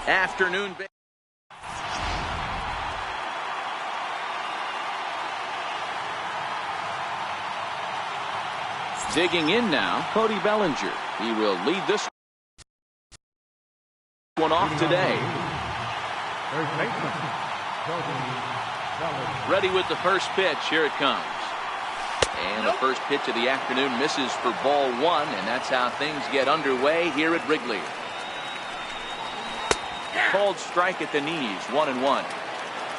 afternoon. Digging in now, Cody Bellinger. He will lead this one off today. Ready with the first pitch. Here it comes. And the first pitch of the afternoon misses for ball one, and that's how things get underway here at Wrigley. Called strike at the knees, 1-1.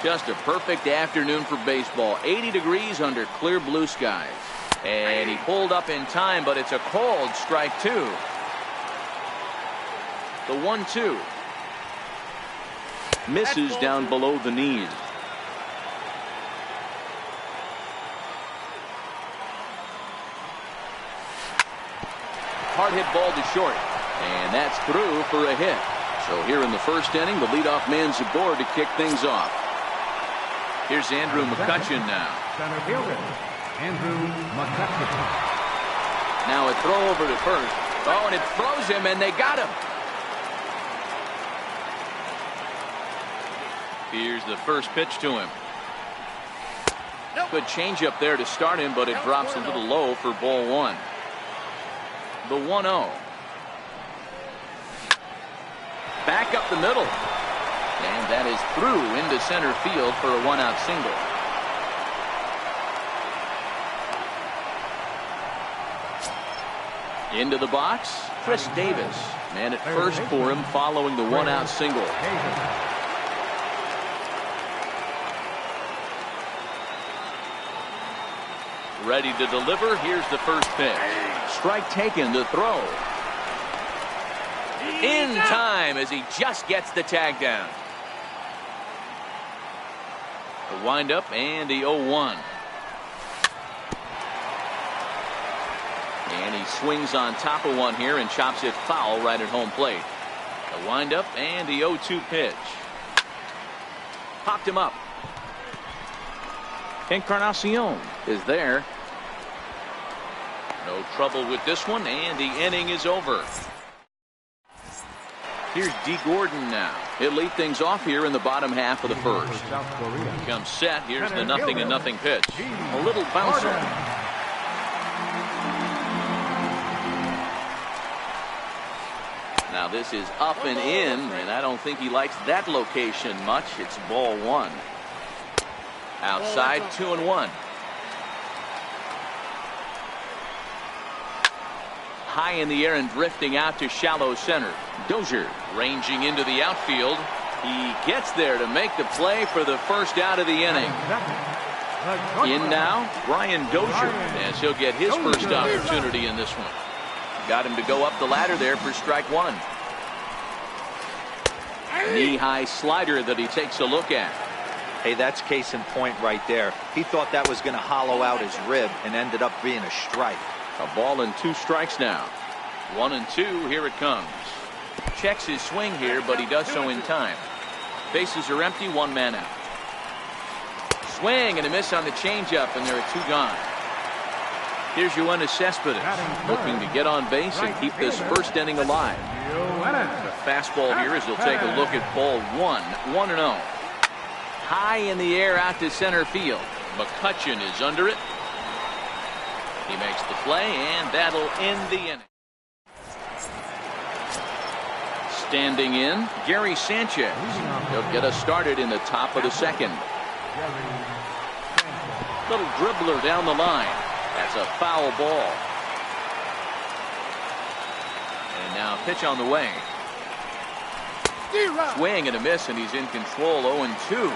Just a perfect afternoon for baseball. 80 degrees under clear blue skies. And he pulled up in time, but it's a called strike two. The 1-2. Misses down below the knees. Hard hit ball to short. And that's through for a hit. So here in the first inning, the leadoff man's aboard to kick things off. Here's Andrew McCutchen now. Center fielder, Andrew McCutchen. Now a throw over to first. Oh, and it throws him, and they got him. Here's the first pitch to him. Good changeup there to start him, but it drops a little low for ball one. The 1-0. Back up the middle. And that is through into center field for a one-out single. Into the box, Chris Davis. Man at first for him following the one-out single. Ready to deliver. Here's the first pitch. Strike taken to throw. In time as he just gets the tag down. The windup and the 0-1. And he swings on top of one here and chops it foul right at home plate. The windup and the 0-2 pitch. Popped him up. Encarnacion is there. No trouble with this one, and the inning is over. Here's D. Gordon now. He'll lead things off here in the bottom half of the first. Comes set. Here's the 0-0 pitch. A little bouncer. Now this is up and in, and I don't think he likes that location much. It's ball one. Outside, 2-1. High in the air and drifting out to shallow center. Dozier ranging into the outfield. He gets there to make the play for the first out of the inning. In now, Brian Dozier, as he'll get his first opportunity in this one. Got him to go up the ladder there for strike one. Knee-high slider that he takes a look at. Hey, that's case in point right there. He thought that was going to hollow out his rib and ended up being a strike. A ball and 2 strikes now. 1-2. Here it comes. Checks his swing here, but he does so in time. Bases are empty. 1 man out. Swing and a miss on the changeup, and there are 2 gone. Here's Yoenis Cespedes looking to get on base and keep this first inning alive. The fastball here as he'll take a look at ball 1. 1-0. High in the air out to center field. McCutchen is under it. He makes the play, and that'll end the inning. Standing in, Gary Sanchez. He'll get us started in the top of the second. Little dribbler down the line. That's a foul ball. And now pitch on the way. Swing and a miss, and he's in control. 0-2.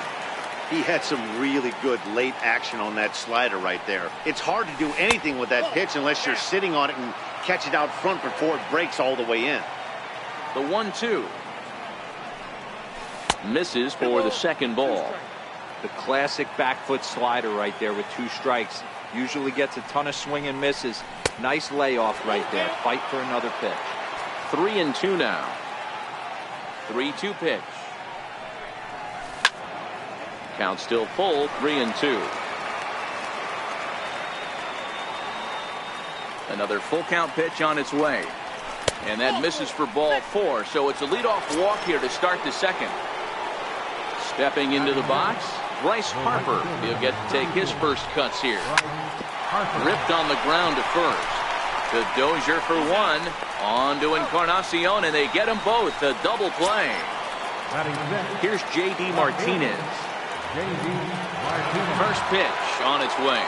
He had some really good late action on that slider right there. It's hard to do anything with that pitch unless you're sitting on it and catch it out front before it breaks all the way in. The 1-2. Misses for the second ball. The classic back foot slider right there with 2 strikes. Usually gets a ton of swing and misses. Nice layoff right there. Fight for another pitch. 3-2 now. 3-2 pitch. Count still full. 3-2. Another full count pitch on its way. And that misses for ball 4. So it's a leadoff walk here to start the second. Stepping into the box, Bryce Harper. He'll get to take his first cuts here. Ripped on the ground to first. To Dozier for 1. On to Encarnacion, and they get them both. A double play. Here's J.D. Martinez. First pitch on its way.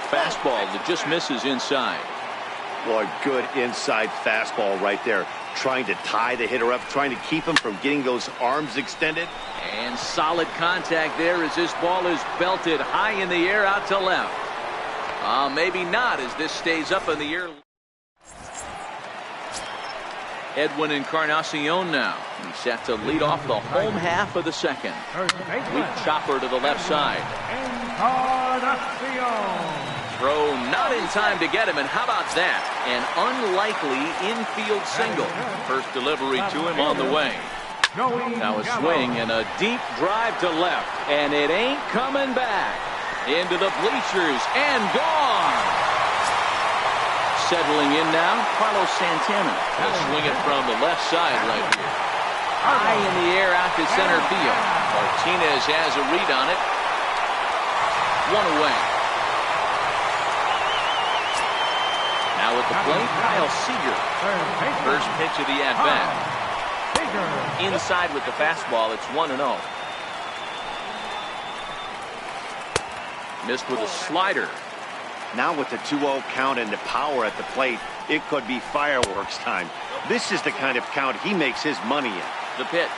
Fastball that just misses inside. Boy, good inside fastball right there. Trying to tie the hitter up, trying to keep him from getting those arms extended. And solid contact there as this ball is belted high in the air out to left. Maybe not as this stays up in the air. Edwin Encarnacion now. He's set to lead off the home half of the second. Weak chopper to the left side. Throw not in time to get him, and how about that? An unlikely infield single. First delivery to him on the way. Now a swing and a deep drive to left, and it ain't coming back. Into the bleachers and gone. Settling in now, Carlos Santana. Will swing it from the left side right here. High in the air out to center field. Martinez has a read on it. 1 away. Now at the plate, Kyle Seager. First pitch of the at-bat. Inside with the fastball, it's 1-0. Missed with a slider. Now with the 2-0 count and the power at the plate, it could be fireworks time. This is the kind of count he makes his money in. The pitch.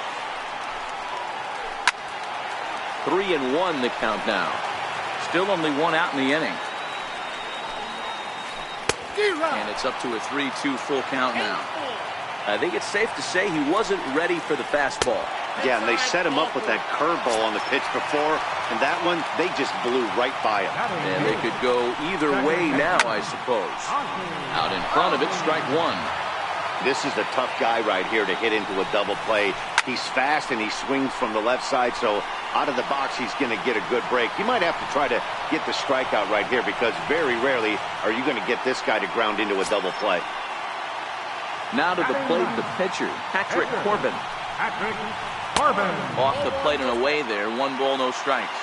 3-1 the count now. Still only 1 out in the inning. And it's up to a 3-2 full count now. I think it's safe to say he wasn't ready for the fastball. Yeah, and they set him up with that curveball on the pitch before, and that one, they just blew right by him. And they could go either way now, I suppose. Out in front of it, strike 1. This is the tough guy right here to hit into a double play. He's fast and he swings from the left side, so out of the box he's going to get a good break. You might have to try to get the strikeout right here because very rarely are you going to get this guy to ground into a double play. Now to the plate, the pitcher, Patrick Corbin. Off the plate and away there. 1 ball, no strikes.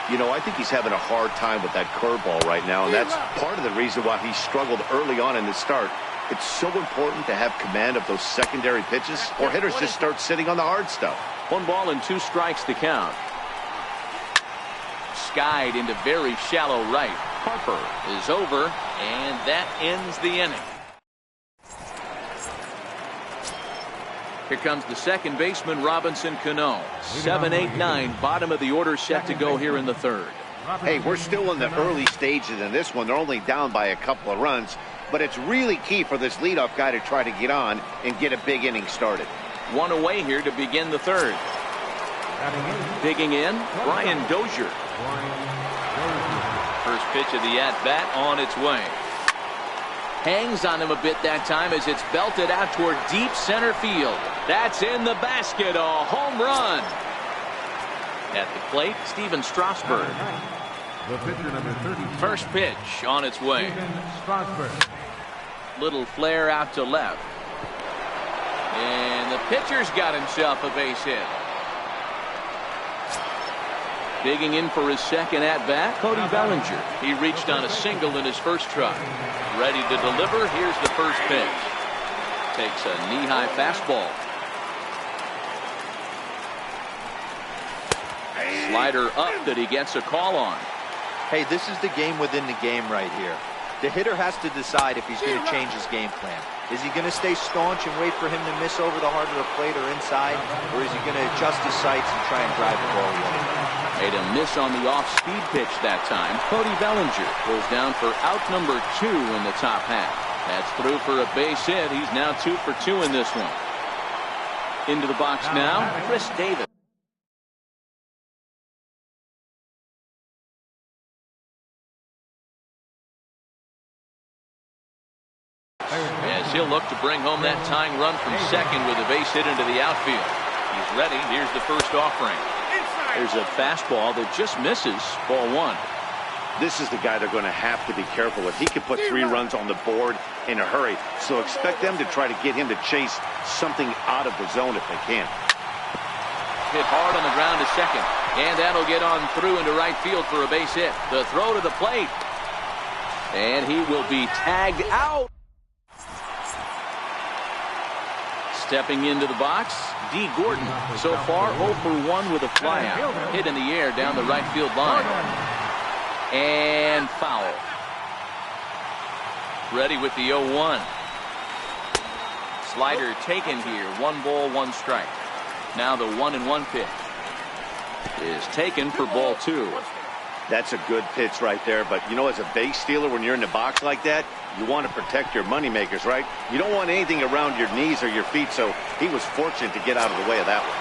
You know, I think he's having a hard time with that curveball right now, and that's part of the reason why he struggled early on in the start. It's so important to have command of those secondary pitches, or hitters just start sitting on the hard stuff. 1 ball and 2 strikes to count. Skied into very shallow right. Harper is over, and that ends the inning. Here comes the second baseman, Robinson Cano. 7, 8, 9, bottom of the order set to go here in the third. Hey, we're still in the early stages in this one. They're only down by a couple of runs, but it's really key for this leadoff guy to try to get on and get a big inning started. 1 away here to begin the third. Digging in, Brian Dozier. First pitch of the at-bat on its way. Hangs on him a bit that time as it's belted out toward deep center field. That's in the basket, a home run. At the plate, Steven Strasburg. The pitcher number 30. First pitch on its way. Strasburg. Little flare out to left. And the pitcher's got himself a base hit. Digging in for his second at-bat, Cody Bellinger. He reached on a single in his first try. Ready to deliver. Here's the first pitch. Takes a knee-high fastball. Slider up that he gets a call on. Hey, this is the game within the game right here. The hitter has to decide if he's going to change his game plan. Is he going to stay staunch and wait for him to miss over the heart of the plate or inside? Or is he going to adjust his sights and try and drive the ball away? Made a miss on the off-speed pitch that time. Cody Bellinger goes down for out number 2 in the top half. That's through for a base hit. He's now 2 for 2 in this one. Into the box now, Chris Davis. As he'll look to bring home that tying run from second with a base hit into the outfield. He's ready. Here's the first offering. There's a fastball that just misses. Ball 1. This is the guy they're going to have to be careful with. He could put 3 runs on the board in a hurry, so expect them to try to get him to chase something out of the zone if they can. Hit hard on the ground to second, and that'll get on through into right field for a base hit. The throw to the plate, and he will be tagged out. Stepping into the box, D. Gordon. So far, 0 for 1 with a flyout. Hit in the air down the right field line. And foul. Ready with the 0-1. Slider taken here. 1 ball, 1 strike. Now the 1-1 pitch is taken for ball 2. That's a good pitch right there, but you know, as a base stealer, when you're in the box like that, you want to protect your moneymakers, right? You don't want anything around your knees or your feet, so he was fortunate to get out of the way of that one.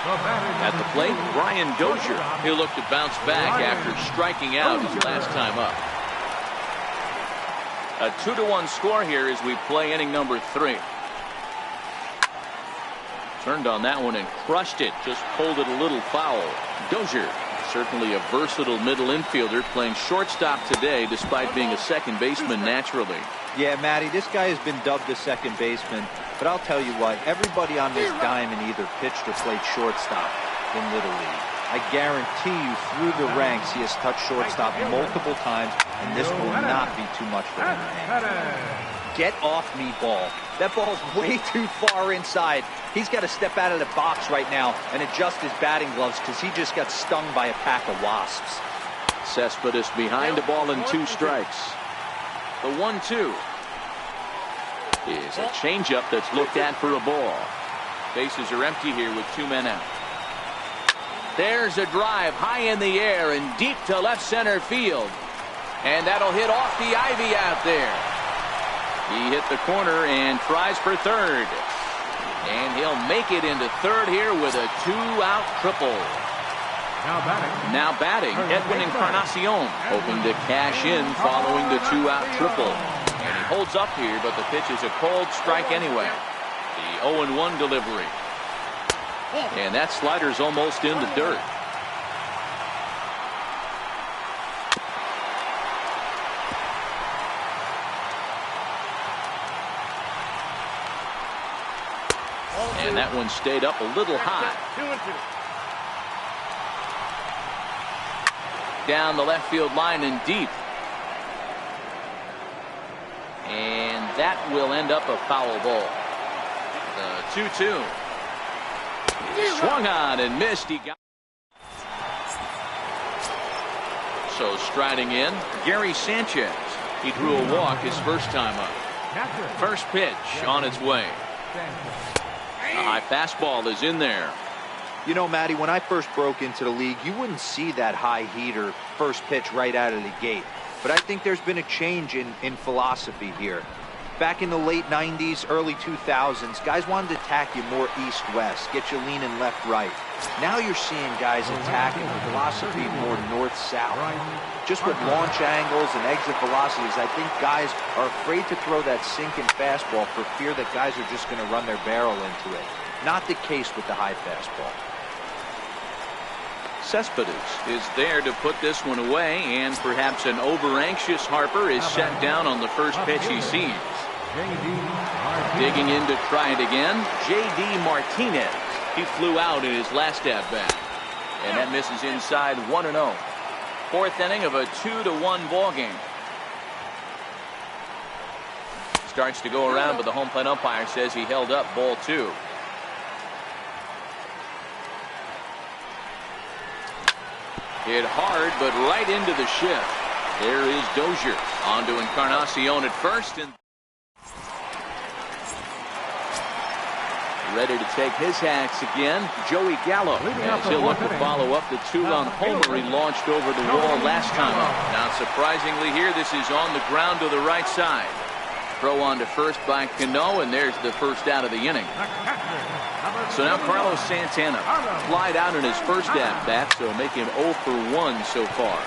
At the plate, Brian Dozier. He'll look to bounce back after striking out his last time up. A 2-1 score here as we play inning number 3. Turned on that one and crushed it. Just pulled it a little foul. Dozier, certainly a versatile middle infielder, playing shortstop today despite being a second baseman naturally. Yeah, Matty, this guy has been dubbed a second baseman, but I'll tell you what, everybody on this diamond either pitched or played shortstop in Little League. I guarantee you through the ranks he has touched shortstop multiple times, and this will not be too much for him. Get off me, ball. That ball's way too far inside. He's got to step out of the box right now and adjust his batting gloves because he just got stung by a pack of wasps. Cespedes behind the ball and 2 strikes. The 1-2 is a changeup that's looked at for a ball. Bases are empty here with 2 men out. There's a drive high in the air and deep to left center field. And that'll hit off the ivy out there. He hit the corner and tries for third. And he'll make it into third here with a 2-out triple. Now batting, Edwin Encarnacion, hoping to cash in following the 2-out triple. And he holds up here, but the pitch is a cold strike anyway. The 0-1 delivery. And that slider's almost in the dirt. And that one stayed up a little high. Down the left field line and deep. And that will end up a foul ball. The 2-2. Swung on and missed. He got. So striding in, Gary Sanchez. He drew a walk his first time up. First pitch on its way. A high fastball is in there. You know, Matty, when I first broke into the league, you wouldn't see that high heater first pitch right out of the gate. But I think there's been a change in philosophy here. Back in the late 90s, early 2000s, guys wanted to attack you more east-west, get you leaning left-right. Now you're seeing guys attacking the philosophy more north-south. Just with launch angles and exit velocities, I think guys are afraid to throw that sinking fastball for fear that guys are just going to run their barrel into it. Not the case with the high fastball. Cespedes is there to put this one away, and perhaps an over-anxious Harper is set down on the first pitch he sees. Digging in to try it again, J.D. Martinez. He flew out in his last at-bat. And that misses inside 1-0. Fourth inning of a 2-1 ball game. Starts to go around, but the home plate umpire says he held up ball 2. Hit hard, but right into the shift. There is Dozier. On to Encarnacion at first. And ready to take his hacks again, Joey Gallo. As he'll look to follow up the 2-run homer he launched over the wall last time up. Now, surprisingly here, this is on the ground to the right side. Throw on to first by Cano, and there's the first out of the inning. So now Carlos Santana flied out in his first at-bat, so make him 0 for 1 so far.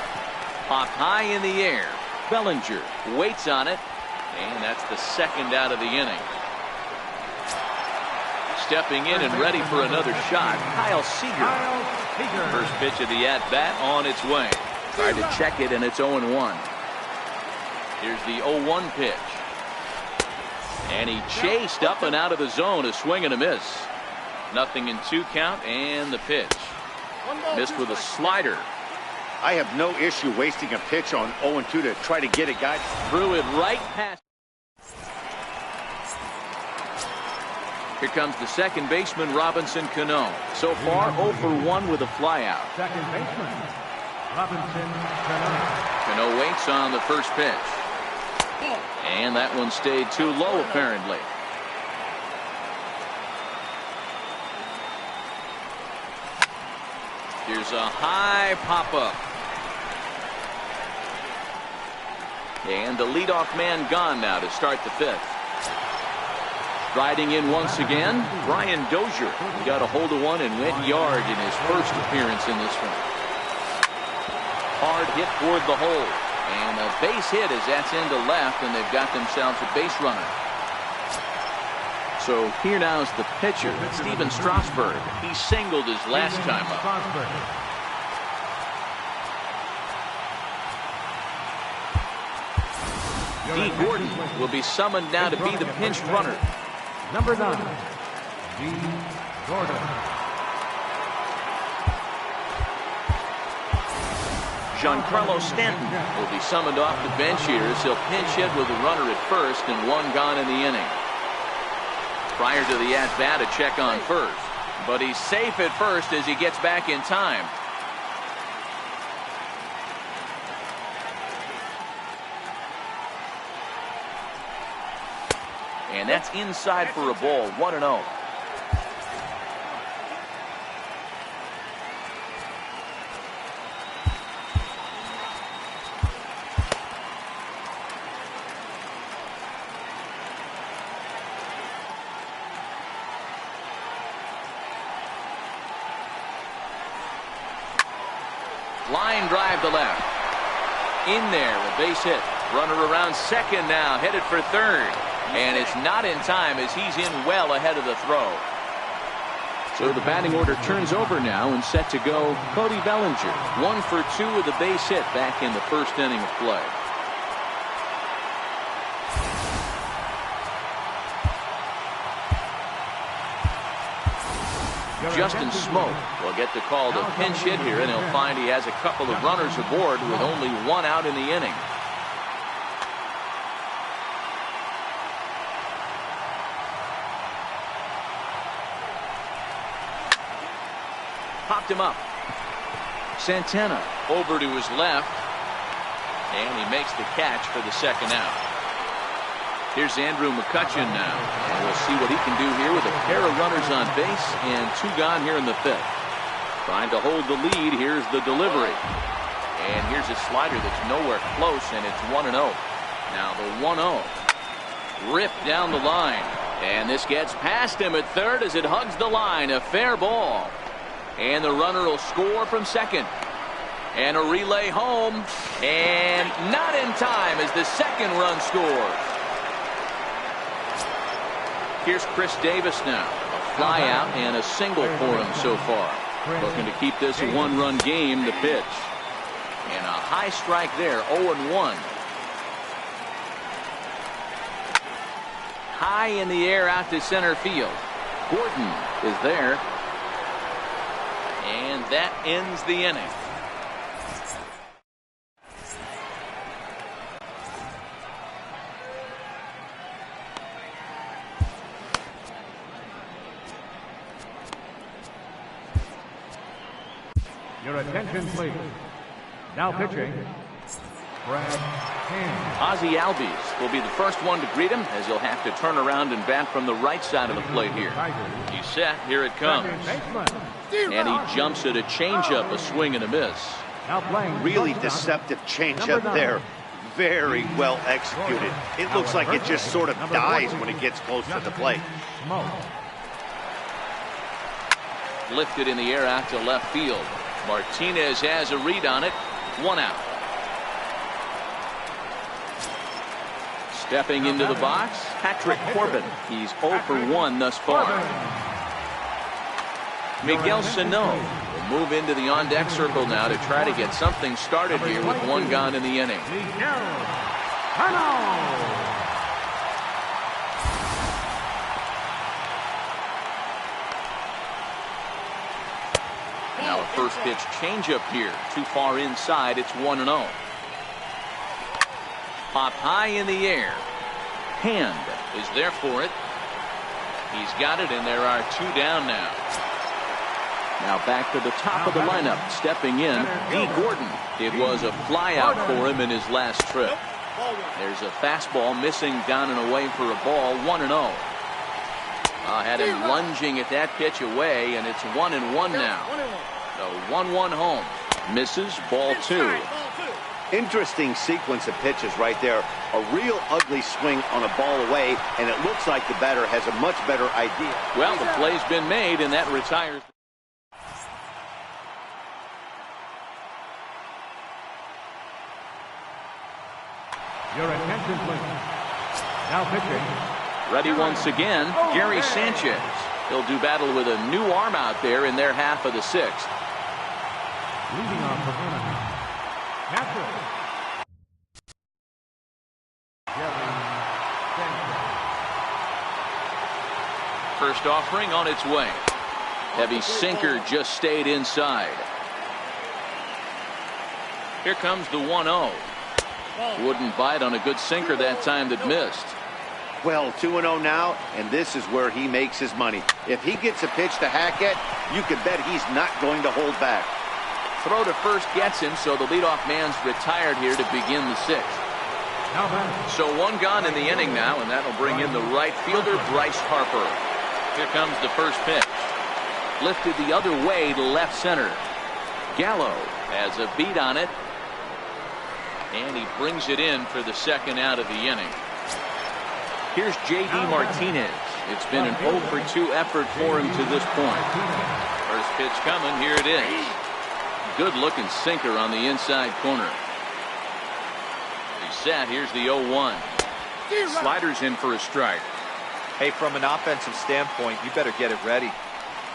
Popped high in the air. Bellinger waits on it, and that's the second out of the inning. Stepping in and ready for another shot, Kyle Seager. First pitch of the at-bat on its way. Tried to check it, and it's 0-1. Here's the 0-1 pitch. And he chased up and out of the zone, a swing and a miss. 0-2 count, and the pitch. Missed with a slider. I have no issue wasting a pitch on 0-2 to try to get a guy. Threw it right past. Here comes the second baseman, Robinson Cano. So far, 0-for-1 with a flyout. Second baseman, Robinson Cano. Cano waits on the first pitch. And that one stayed too low, apparently. Here's a high pop-up. And the leadoff man gone now to start the fifth. Riding in once again, Brian Dozier. He got a hold of one and went yard in his first appearance in this one. Hard hit toward the hole. And a base hit as that's into left, and they've got themselves a base runner. So here now is the pitcher, Steven Strasburg. He singled his last time up. D. Gordon will be summoned now to be the pinch runner. Number 9, D. Gordon. Giancarlo Stanton will be summoned off the bench here as he'll pinch hit with a runner at first and one gone in the inning. Prior to the at-bat, a check on first. But he's safe at first as he gets back in time. And that's inside for a ball, 1-0. Line drive to left. In there, a base hit. Runner around second now, headed for third. And it's not in time as he's in well ahead of the throw. So the batting order turns over now and set to go Cody Bellinger. 1 for 2 with a base hit back in the first inning of play. Justin Smoke will get the call to pinch hit here, and he'll find he has a couple of runners aboard with only one out in the inning. Popped him up. Santana over to his left, and he makes the catch for the second out. Here's Andrew McCutchen now, and we'll see what he can do here with a pair of runners on base and 2 gone here in the fifth. Trying to hold the lead. Here's the delivery, and here's a slider that's nowhere close, and it's 1-0. Now the 1-0 ripped down the line, and this gets past him at third as it hugs the line. A fair ball, and the runner will score from second. And a relay home, and not in time as the second run scores. Here's Chris Davis now. A fly out and a single for him so far. Looking to keep this a 1-run game, the pitch. And a high strike there, 0-1. High in the air out to center field. Gordon is there. And that ends the inning. Your attention, please. Now pitching, Brad Hand. Ozzie Albies will be the first one to greet him as he'll have to turn around and bat from the right side of the plate here. He's set. Here it comes. And he jumps at a changeup, a swing and a miss. Really deceptive changeup there. Very well executed. It looks like it just sort of dies when it gets close to the plate. Lifted in the air out to left field. Martinez has a read on it. 1 out. Stepping into the box, Patrick Corbin. He's 0 for 1 thus far. Miguel Sano will Move into the on-deck circle now to try to get something started here with one gone in the inning. Now a first pitch changeup here. Too far inside. It's 1-0. Popped high in the air. Hand is there for it. He's got it, and there are 2 down now. Now back to the top of the lineup. Stepping in, D. Gordon. It was a flyout for him in his last trip. There's a fastball missing down and away for a ball. 1-0. Had him lunging at that pitch away, and it's 1-1 now. The 1-1 home. Misses, ball 2. Interesting sequence of pitches right there. A real ugly swing on a ball away, and it looks like the batter has a much better idea. Well, the play's been made, and that retires. Your attention, please. Now pitching. Ready once again, Gary Sanchez. He'll do battle with a new arm out there in their half of the 6th. Leading off the lineup. Catcher. First offering on its way. Heavy sinker just stayed inside. Here comes the 1-0. Wouldn't bite on a good sinker that time that missed. Well, 2-0 now, and this is where he makes his money. If he gets a pitch to hack at, you can bet he's not going to hold back. Throw to first gets him, so the leadoff man's retired here to begin the 6th. So 1 gone in the inning now, and that'll bring in the right fielder, Bryce Harper. Here comes the first pitch. Lifted the other way to left center. Gallo has a beat on it. And he brings it in for the 2nd out of the inning. Here's J.D. Martinez. It's been an 0 for 2 effort for him to this point. First pitch coming. Here it is. Good looking sinker on the inside corner. He's set. Here's the 0-1. Sliders in for a strike. Hey, from an offensive standpoint, you better get it ready.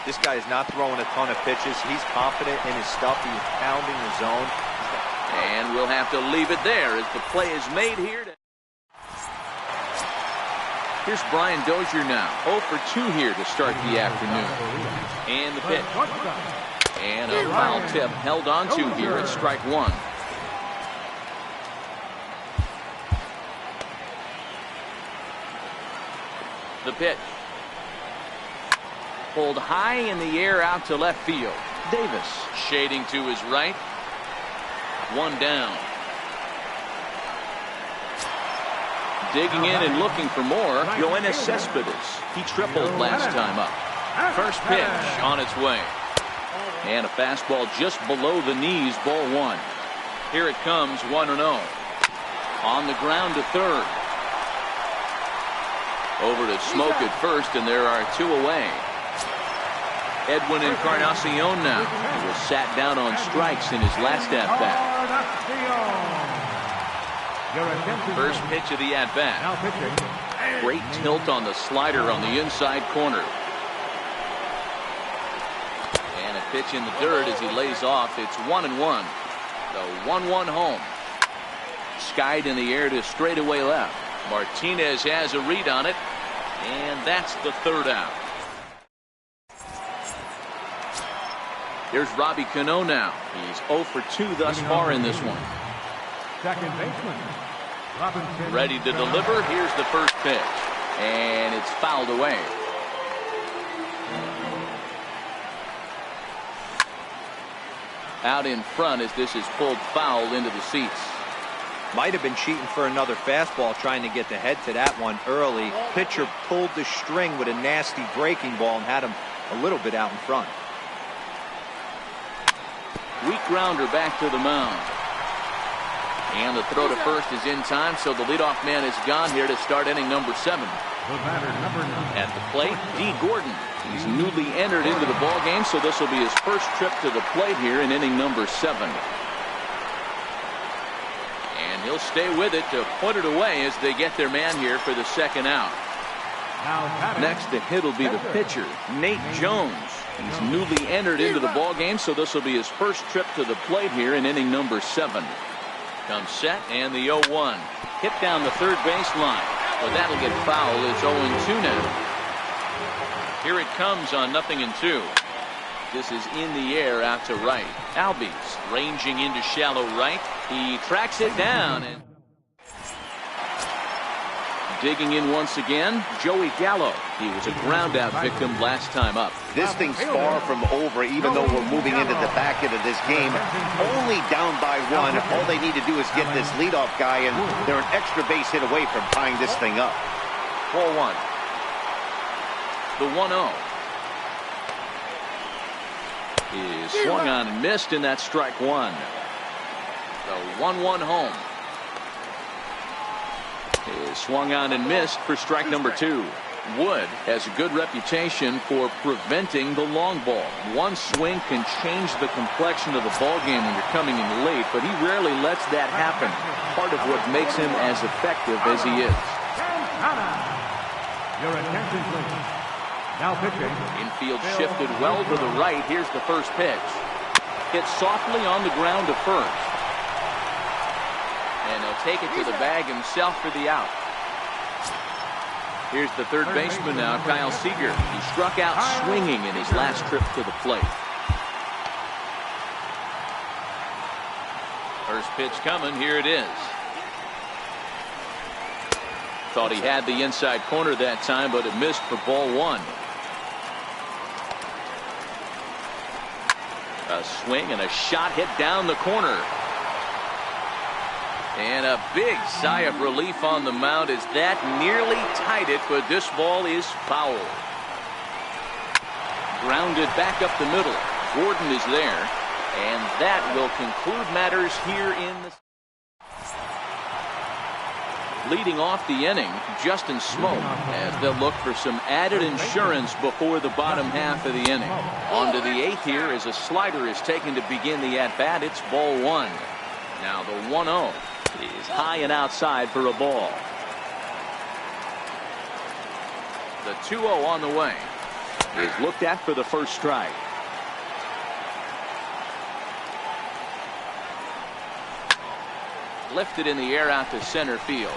This guy is not throwing a ton of pitches. He's confident in his stuff. He's pounding the zone. And we'll have to leave it there as the play is made here. Here's Brian Dozier now. 0 for 2 here to start the afternoon. And the pitch. And a foul tip held on to here at strike 1. The pitch. Pulled high in the air out to left field. Davis shading to his right. 1 down. Digging in and looking for more, Yoenis Cespedes. He tripled last time up. First pitch on its way. And a fastball just below the knees, ball 1. Here it comes, 1-0. On the ground to third. Over to Smoke at first, and there are 2 away. Edwin Encarnacion now. He was sat down on strikes in his last at-bat. First pitch of the at-bat. Great tilt on the slider on the inside corner. And a pitch in the dirt as he lays off. It's 1-1. The 1-1 home. Skied in the air to straightaway left. Martinez has a read on it. And that's the 3rd out. Here's Robbie Cano now. He's 0 for 2 thus far in this one. Second baseman. Robinson. Ready to deliver. Here's the first pitch. And it's fouled away. Out in front as this is pulled foul into the seats. Might have been cheating for another fastball, trying to get the head to that one early. Pitcher pulled the string with a nasty breaking ball and had him a little bit out in front. Weak grounder back to the mound. And the throw to first is in time, so the leadoff man is gone here to start inning number 7. At the plate, D. Gordon. He's newly entered into the ball game, so this will be his first trip to the plate here in inning number 7. And he'll stay with it to put it away as they get their man here for the 2nd out. Next to hit will be the pitcher, Nate Jones. He's newly entered into the ball game, so this will be his first trip to the plate here in inning number 7. Comes set, and the 0-1. Hit down the third baseline, but that'll get foul. It's 0-2 now. Here it comes on 0-2. This is in the air out to right. Albies ranging into shallow right. He tracks it down and digging in once again, Joey Gallo. He was a ground out victim last time up. This thing's far from over, even though we're moving into the back end of this game. Only down by 1. All they need to do is get this leadoff guy, and they're an extra base hit away from tying this thing up. Ball 1. The 1-0 is swung on and missed, and that's strike 1. The 1-1 home is swung on and missed for strike number 2. Wood has a good reputation for preventing the long ball. One swing can change the complexion of the ball game when you're coming in late, but he rarely lets that happen. Part of what makes him as effective as he is. Your attention, please. Now pitching. Infield shifted well to the right. Here's the first pitch. Hit softly on the ground to first. And he'll take it to the bag himself for the out. Here's the third baseman now, Kyle Seager. He struck out swinging in his last trip to the plate. First pitch coming. Here it is. Thought he had the inside corner that time, but it missed for ball 1. A swing and a shot hit down the corner. And a big sigh of relief on the mound as that nearly tied it, but this ball is foul. Grounded back up the middle. Gordon is there, and that will conclude matters here in the... Leading off the inning, Justin Smoke, as they'll look for some added insurance before the bottom half of the inning. On to the 8th here as a slider is taken to begin the at-bat. It's ball 1. Now the 1-0 is high and outside for a ball. The 2-0 on the way is looked at for the first strike. Lifted in the air out to center field.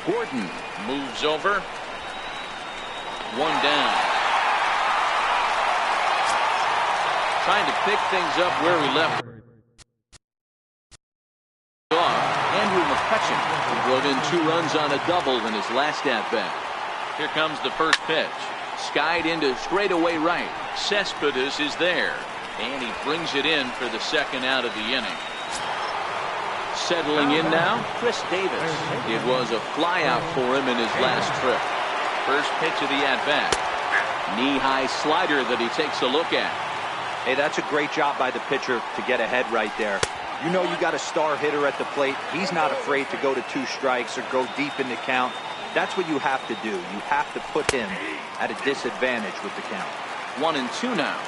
Gordon moves over. 1 down. Trying to pick things up where we left off. Andrew McCutcheon brought in 2 runs on a double in his last at-bat. Here comes the first pitch. Skied into straightaway right. Cespedes is there, and he brings it in for the second out of the inning. Settling in now, Chris Davis. It was a flyout for him in his last trip. First pitch of the at-bat. Knee-high slider that he takes a look at. Hey, that's a great job by the pitcher to get ahead right there. You know you got a star hitter at the plate. He's not afraid to go to 2 strikes or go deep in the count. That's what you have to do. You have to put him at a disadvantage with the count. 1-2 now.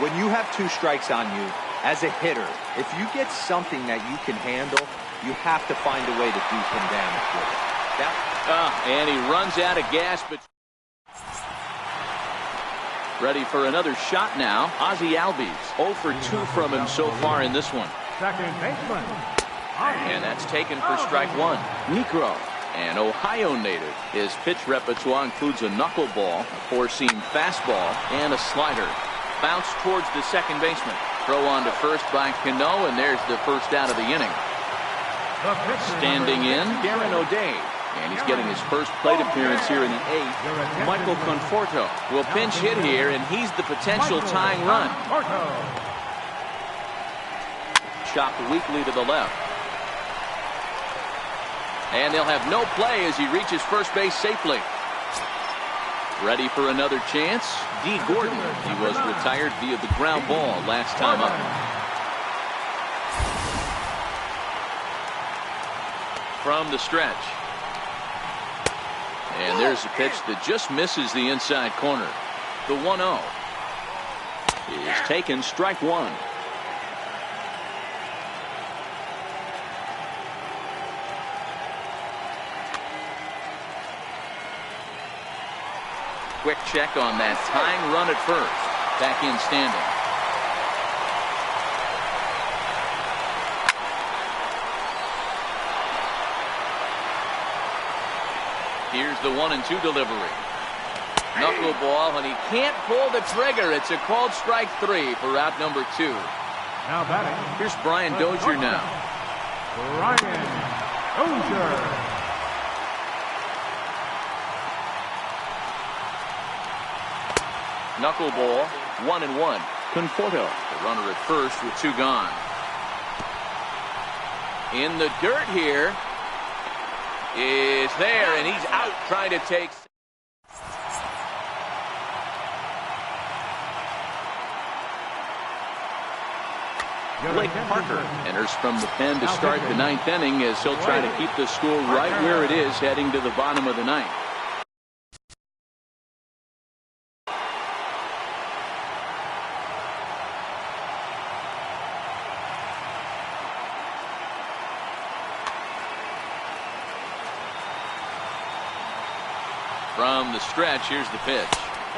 When you have 2 strikes on you, as a hitter, if you get something that you can handle, you have to find a way to do some damage with it. And he runs out of gas, but ready for another shot now. Ozzie Albies, 0 for 2 from him so far in this one. Second baseman. And that's taken for strike 1. Necro, an Ohio native. His pitch repertoire includes a knuckleball, a 4-seam fastball, and a slider. Bounce towards the second baseman. Throw on to first by Cano, and there's the first out of the inning. Standing in, Darren O'Day. And he's getting his first plate appearance here in the 8th. Michael Conforto will pinch hit here, and he's the potential tying run. Chopped weakly to the left. And they'll have no play as he reaches first base safely. Ready for another chance? D. Gordon. He was retired via the ground ball last time up. From the stretch. And there's a pitch that just misses the inside corner. The 1-0 is taken, strike 1. Quick check on that tying run at first. Back in standing. Here's the 1-2 delivery. Knuckleball, and he can't pull the trigger. It's a called strike 3 for out number 2. Now batting. Here's Brian Dozier now. Brian Dozier. Knuckleball, 1-1. Conforto, the runner at first with 2 gone. In the dirt here is there, and he's out trying to take. Blake Parker enters from the pen to start the 9th inning as he'll try to keep the score right where it is heading to the bottom of the 9th. From the stretch, here's the pitch.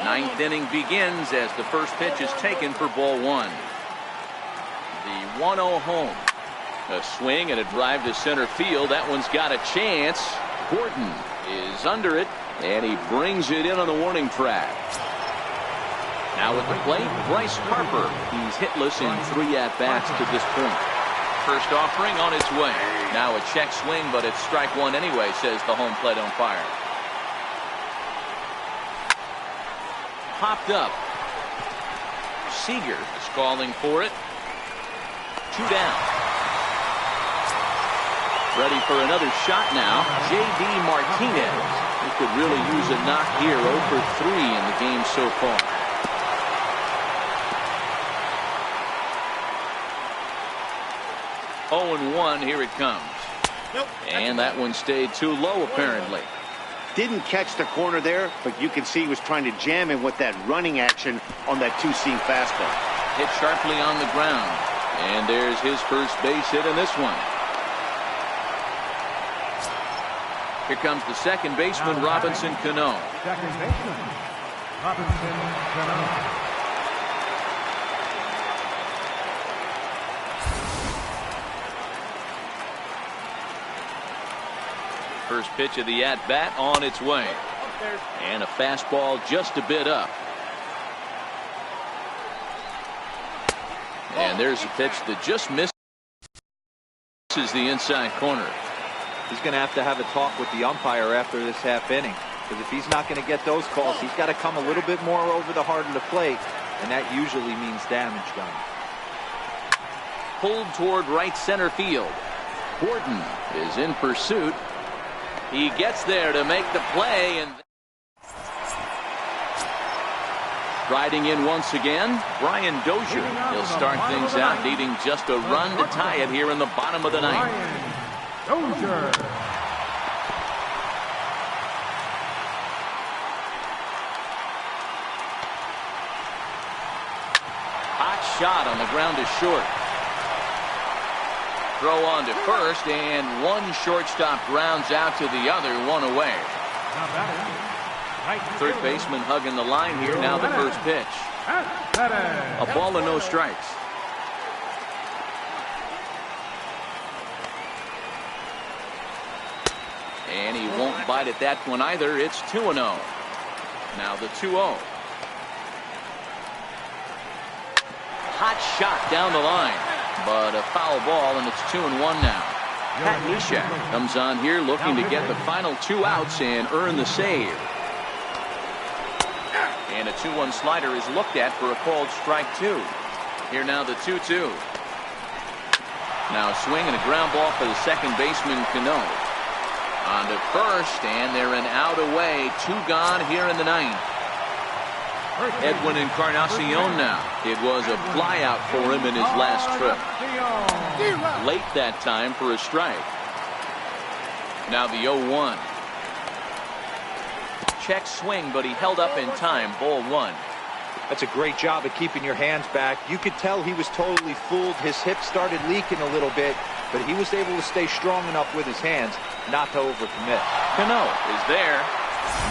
9th inning begins as the first pitch is taken for ball 1. The 1-0 home. A swing and a drive to center field. That one's got a chance. Gordon is under it, and he brings it in on the warning track. Now at the plate, Bryce Harper. He's hitless in 3 at-bats to this point. First offering on its way. Now a check swing, but it's strike 1 anyway, says the home plate umpire. Popped up. Seager is calling for it. 2 down. Ready for another shot now. J.D. Martinez. He could really use a knock here. 0 for 3 in the game so far. Oh, 1 here it comes. And that one stayed too low apparently. Didn't catch the corner there, but you can see he was trying to jam him with that running action on that 2-seam fastball. Hit sharply on the ground. And there's his first base hit in this one. Here comes the second baseman, Robinson Cano. Second baseman, Robinson Cano. First pitch of the at-bat on its way. And a fastball just a bit up. And there's a pitch that just misses the inside corner. He's going to have a talk with the umpire after this half inning. Because if he's not going to get those calls, he's got to come a little bit more over the heart of the plate. And that usually means damage done. Pulled toward right center field. Gordon is in pursuit. He gets there to make the play, and riding in once again, Brian Dozier. He'll start things out, needing just a run to tie it here in the bottom of the 9th. Dozier. Hot shot on the ground to short. Throw on to first, and one shortstop grounds out to the other, 1 away. Third baseman hugging the line here. Now the first pitch. A ball and no strikes. And he won't bite at that one either. It's 2-0. Now the 2-0. Hot shot down the line. But a foul ball, and it's 2-1 now. Pat Neshek comes on here looking to get the final 2 outs and earn the save. And a 2-1 slider is looked at for a called strike 2. Here now the 2-2. Now a swing and a ground ball for the second baseman, Cano. On to first, and they're an out away. 2 gone here in the 9th. Edwin Encarnacion now. It was a flyout for him in his last trip. Late that time for a strike. Now the 0-1. Check swing, but he held up in time. Ball 1. That's a great job of keeping your hands back. You could tell he was totally fooled. His hip started leaking a little bit, but he was able to stay strong enough with his hands not to overcommit. Cano is there.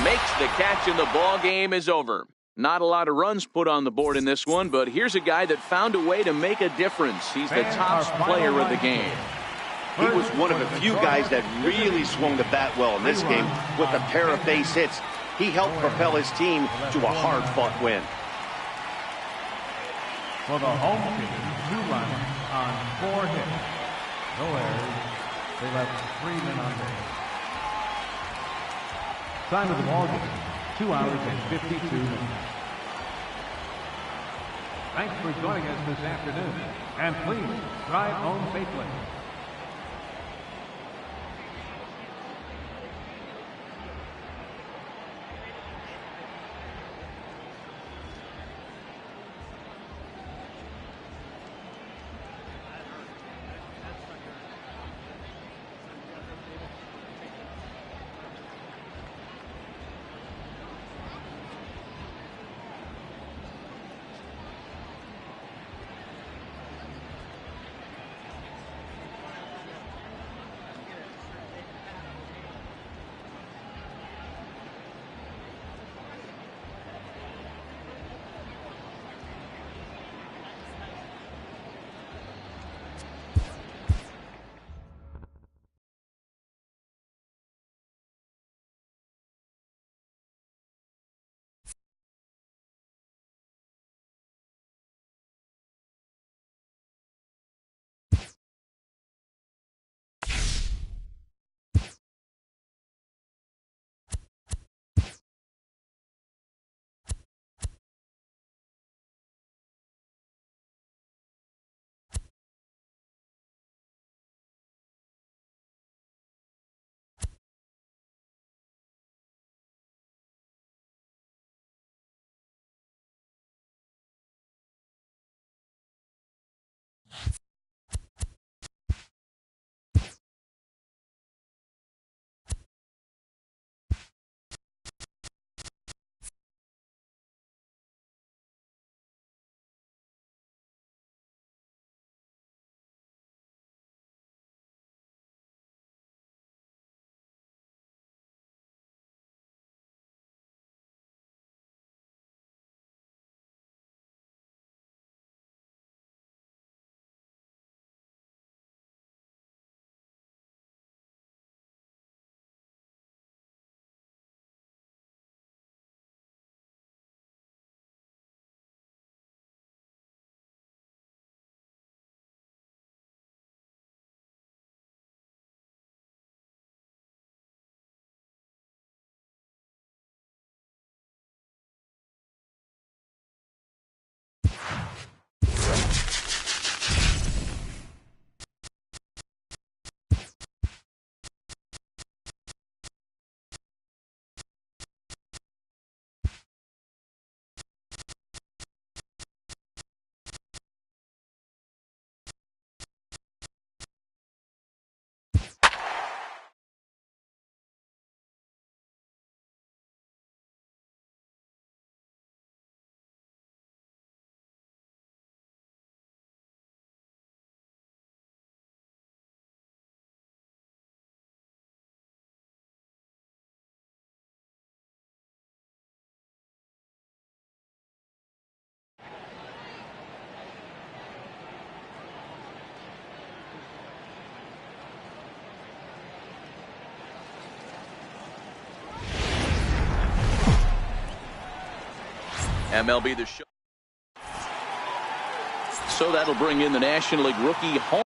Makes the catch and the ball game is over. Not a lot of runs put on the board in this one, but here's a guy that found a way to make a difference. He's the top player of the game. He was one of the few guys that really swung the bat well in this game with a pair of base hits. He helped propel his team to a hard-fought win. For the home team, 2 runs on 4 hits. No errors. They left 3 men on base. Time of the ball game, 2 hours and 52 minutes. Thanks for joining us this afternoon. And please, drive home safely. MLB The Show. So that'll bring in the National League rookie home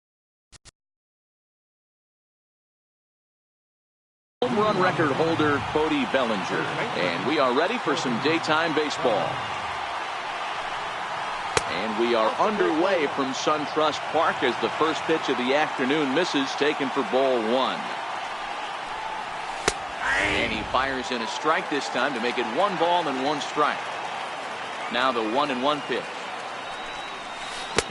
run record holder Cody Bellinger. And we are ready for some daytime baseball. And we are underway from SunTrust Park as the first pitch of the afternoon misses, taken for ball 1. And he fires in a strike this time to make it 1 ball and 1 strike. Now the 1-1 pitch.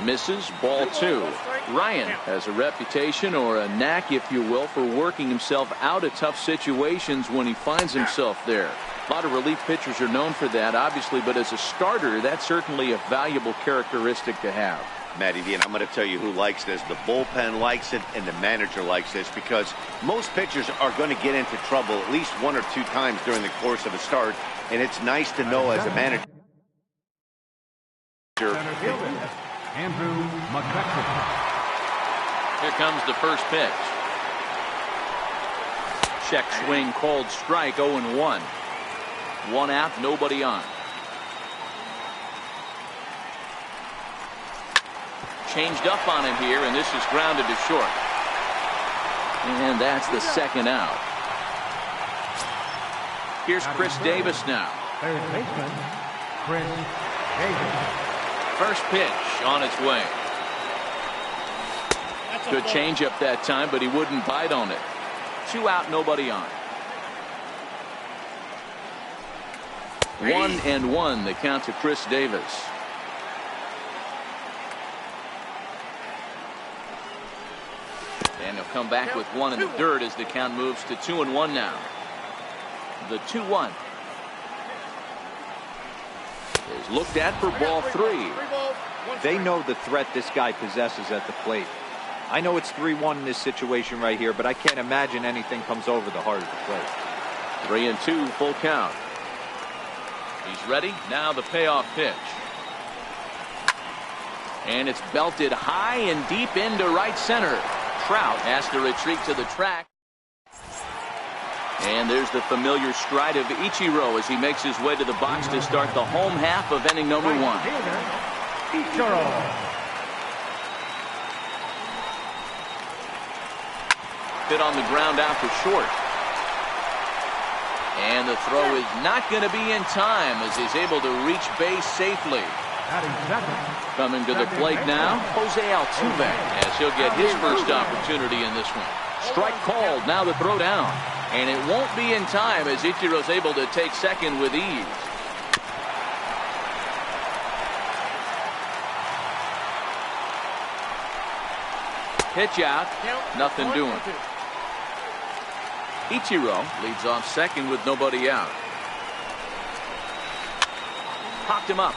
Misses, ball 2. Ryan has a reputation, or a knack if you will, for working himself out of tough situations when he finds himself there. A lot of relief pitchers are known for that, obviously, but as a starter, that's certainly a valuable characteristic to have. Matty V, and I'm going to tell you who likes this. The bullpen likes it, and the manager likes this, because most pitchers are going to get into trouble at least 1 or 2 times during the course of a start, and it's nice to know as a manager. Andrew McCutcheon. Here comes the first pitch. Check swing called strike, 0-1. 1 out, nobody on. Changed up on him here, and this is grounded to short. And that's the second out. Here's Chris Davis now. Third baseman, Chris Davis. First pitch on its way. Good changeup that time, but he wouldn't bite on it. 2 out, nobody on. 1-1, the count to Chris Davis. And he'll come back with 1 in the dirt as the count moves to 2-1 now. The 2-1 is looked at for ball 3. They know the threat this guy possesses at the plate. I know it's 3-1 in this situation right here, but I can't imagine anything comes over the heart of the plate. 3-2, full count. He's ready. Now the payoff pitch. And it's belted high and deep into right center. Trout has to retreat to the track. And there's the familiar stride of Ichiro as he makes his way to the box to start the home half of inning number 1. Ichiro. Hit on the ground out for short. And the throw is not going to be in time as he's able to reach base safely. Coming to the plate now, Jose Altuve, as he'll get his first opportunity in this one. Strike called, now the throw down. And it won't be in time as Ichiro's able to take second with ease. Pitch out, nothing doing. Ichiro leads off second with nobody out. Popped him up.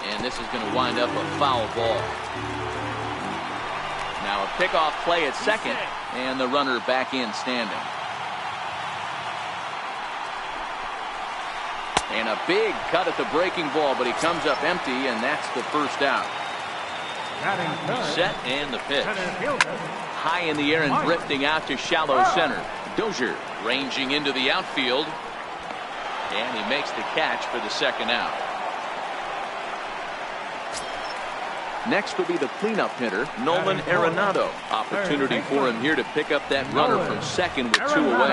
And this is going to wind up a foul ball. Now a pickoff play at second, and the runner back in standing. And a big cut at the breaking ball, but he comes up empty, and that's the first out. Set and the pitch. High in the air and drifting out to shallow center. Dozier ranging into the outfield, and he makes the catch for the second out. Next will be the cleanup hitter, Nolan Arenado. Opportunity for him here to pick up that runner from second with 2 away.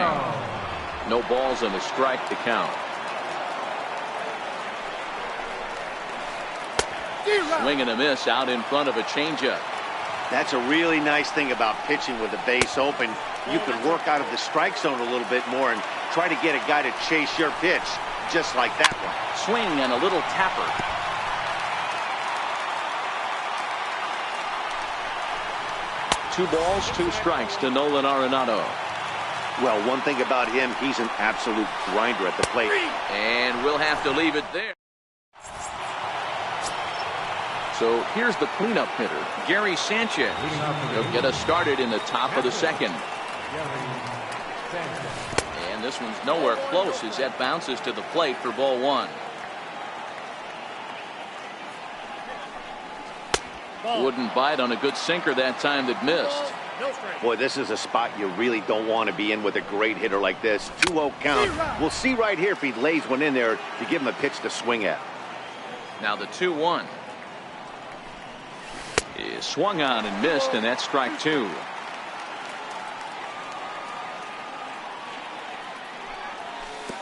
No balls and a strike to count. Swing and a miss out in front of a changeup. That's a really nice thing about pitching with the base open. You can work out of the strike zone a little bit more and try to get a guy to chase your pitch, just like that one. Swing and a little tapper. Two balls, 2 strikes to Nolan Arenado. Well, one thing about him, he's an absolute grinder at the plate. And we'll have to leave it there. So here's the cleanup hitter, Gary Sanchez. He'll get us started in the top of the second. And this one's nowhere close as that bounces to the plate for ball 1. Wouldn't bite on a good sinker that time that missed. Boy, this is a spot you really don't want to be in with a great hitter like this. 2-0 count. We'll see right here if he lays one in there to give him a pitch to swing at. Now the 2-1 is swung on and missed, and that's strike 2.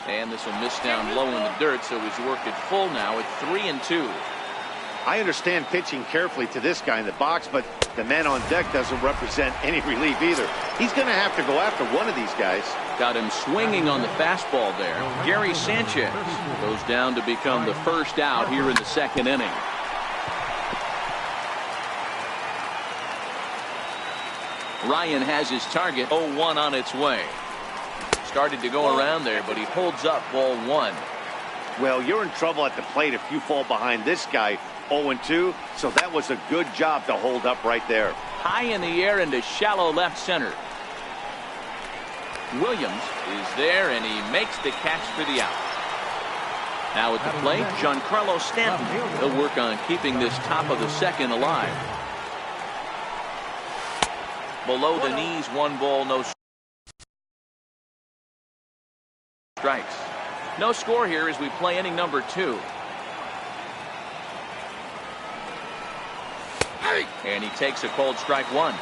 And this will miss down low in the dirt, so he's worked it full now at 3-2. I understand pitching carefully to this guy in the box, but the man on deck doesn't represent any relief either. He's going to have to go after one of these guys. Got him swinging on the fastball there. Gary Sanchez goes down to become the first out here in the second inning. Ryan has his target, 0-1 on its way. Started to go around there, but he holds up ball 1. Well, you're in trouble at the plate if you fall behind this guy 0-2, so that was a good job to hold up right there. High in the air into shallow left center. Williams is there, and he makes the catch for the out. Now at the plate, Giancarlo Stanton. He'll work on keeping this top of the second alive. Below the knees, 1 ball, no strikes. No score here as we play inning number 2. And he takes a cold strike 1.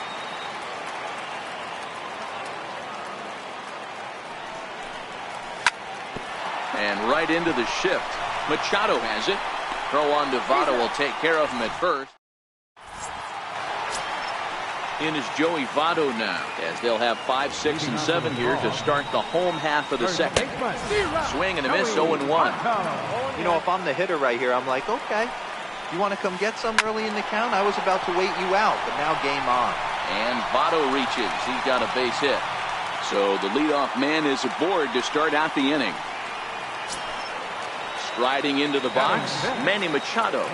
And right into the shift. Machado has it. Throw on to Votto will take care of him at first. In is Joey Votto now, as they'll have 5, 6, and 7 here to start the home half of the second. Swing and a miss, 0-1. You know, if I'm the hitter right here, I'm like, okay, you want to come get some early in the count? I was about to wait you out, but now game on. And Votto reaches. He's got a base hit. So the leadoff man is aboard to start out the inning. Striding into the box, Manny Machado.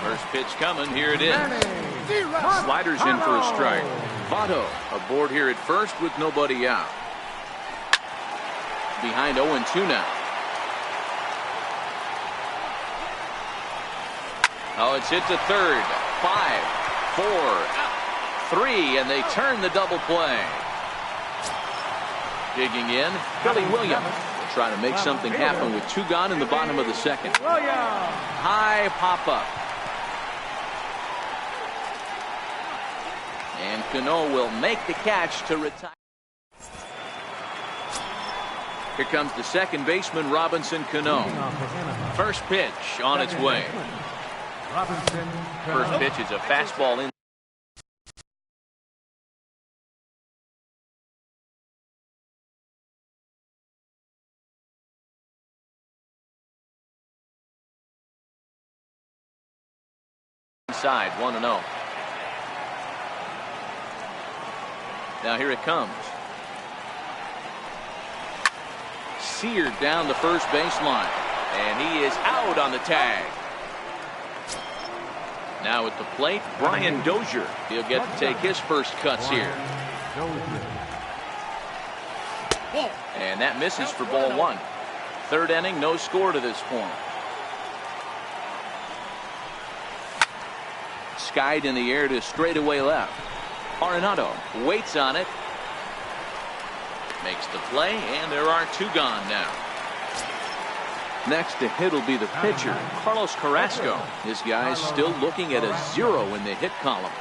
First pitch coming, here it is. Sliders in for a strike. Votto aboard here at first with nobody out. Behind 0-2 now. Oh, it's hit to third. 5, 4, 3, and they turn the double play. Digging in, Billy Williams. Trying to make something happen with 2 gone in the bottom of the second. High pop-up. And Cano will make the catch to retire. Here comes the second baseman, Robinson Cano. First pitch on its way. First pitch is a fastball in. Inside, 1-0. Now here it comes. Seared down the first baseline, and he is out on the tag. Now at the plate, Brian Dozier. He'll get to take his first cuts here. And that misses for ball 1. Third inning, no score to this point. Skied in the air to straightaway left. Arenado waits on it. Makes the play, and there are 2 gone now. Next to hit will be the pitcher, Carlos Carrasco. This guy's still looking at a 0 in the hit column.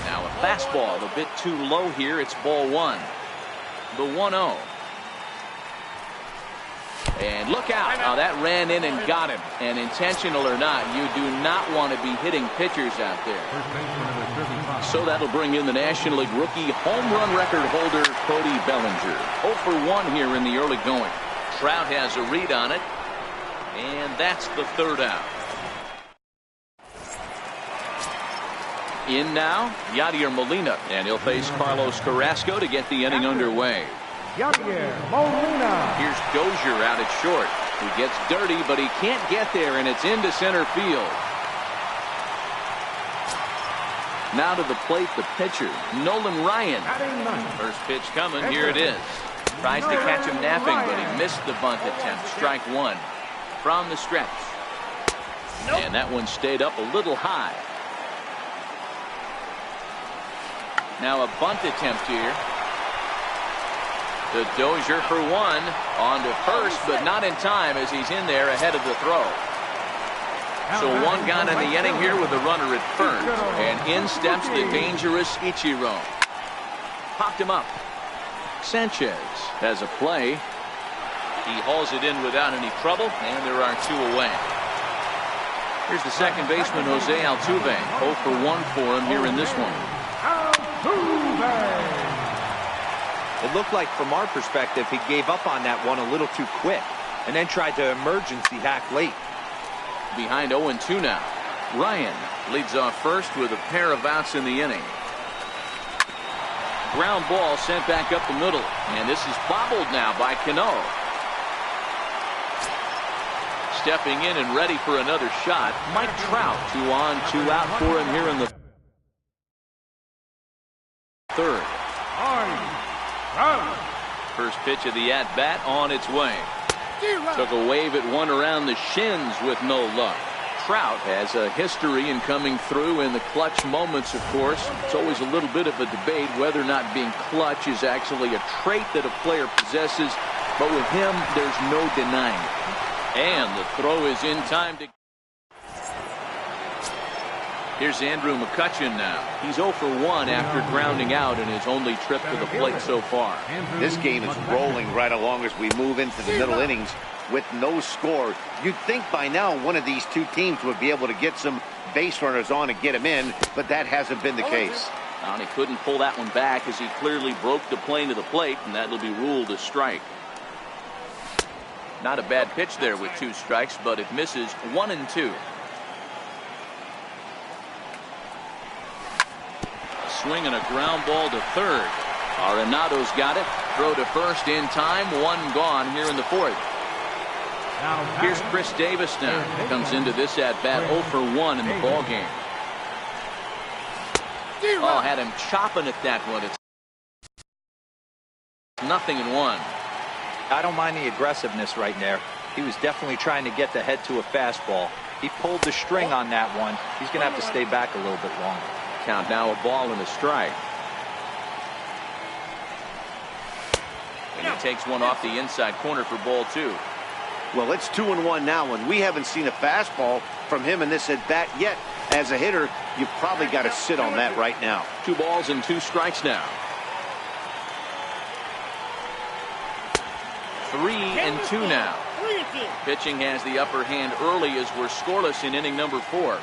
Now a fastball a bit too low here. It's ball 1. The 1-0. And look out. Now that ran in and got him. And intentional or not, you do not want to be hitting pitchers out there. So that'll bring in the National League rookie home run record holder, Cody Bellinger. 0 for 1 here in the early going. Trout has a read on it. And that's the third out. In now, Yadier Molina. And he'll face Carlos Carrasco to get the inning underway. Here's Dozier out at short. He gets dirty, but he can't get there, and it's into center field. Now to the plate, the pitcher, Nolan Ryan. First pitch coming, here it is. Tries to catch him napping, but he missed the bunt attempt. Strike 1 from the stretch. And that one stayed up a little high. Now a bunt attempt here. The Dozier for 1. On to first, but not in time as he's in there ahead of the throw. So 1 gone in the inning here with a runner at first. And in steps the dangerous Ichiro. Popped him up. Sanchez has a play. He hauls it in without any trouble, and there are 2 away. Here's the second baseman, Jose Altuve. 0 for 1 for him here in this one. It looked like, from our perspective, he gave up on that one a little too quick and then tried to emergency hack late. Behind 0-2 now. Ryan leads off first with a pair of outs in the inning. Ground ball sent back up the middle, and this is bobbled now by Cano. Stepping in and ready for another shot, Mike Trout. 2 on, 2 out for him here in the third. First pitch of the at-bat on its way. Took a wave at one around the shins with no luck. Trout has a history in coming through in the clutch moments, of course. It's always a little bit of a debate whether or not being clutch is actually a trait that a player possesses. But with him, there's no denying it. And the throw is in time to... Here's Andrew McCutchen now. He's 0 for 1 after grounding out in his only trip to the plate so far. This game is rolling right along as we move into the middle innings with no score. You'd think by now one of these two teams would be able to get some base runners on and get him in, but that hasn't been the case. And he couldn't pull that one back as he clearly broke the plane to the plate, and that'll be ruled a strike. Not a bad pitch there with 2 strikes, but it misses 1 and 2. Swing and a ground ball to third. Arenado's got it. Throw to first in time. 1 gone here in the fourth. Here's Chris Davis now. Comes into this at bat 0 for 1 in the ball game. Oh, had him chopping at that one. It's 0-1. I don't mind the aggressiveness right there. He was definitely trying to get the head to a fastball. He pulled the string on that one. He's going to have to stay back a little bit longer. Count now, a ball and a strike. And he takes one off the inside corner for ball 2. Well, it's 2-1 now, and we haven't seen a fastball from him in this at bat yet. As a hitter, you've probably got to sit on that right now. 2 balls and 2 strikes now. 3-2 now. Pitching has the upper hand early as we're scoreless in inning number 4.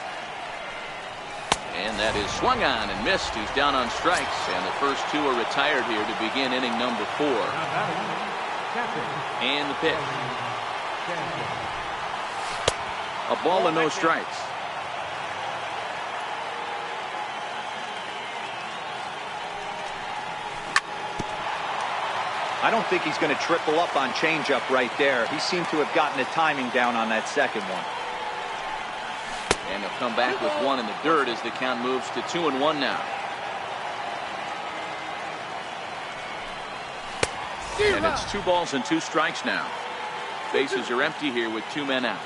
And that is swung on and missed. He's down on strikes, and the first 2 are retired here to begin inning number 4. And the pitch. A ball and no strikes. I don't think he's going to triple up on changeup right there. He seemed to have gotten the timing down on that second one. And he'll come back with 1 in the dirt as the count moves to 2-1 now. And it's 2 balls and 2 strikes now. Bases are empty here with 2 men out.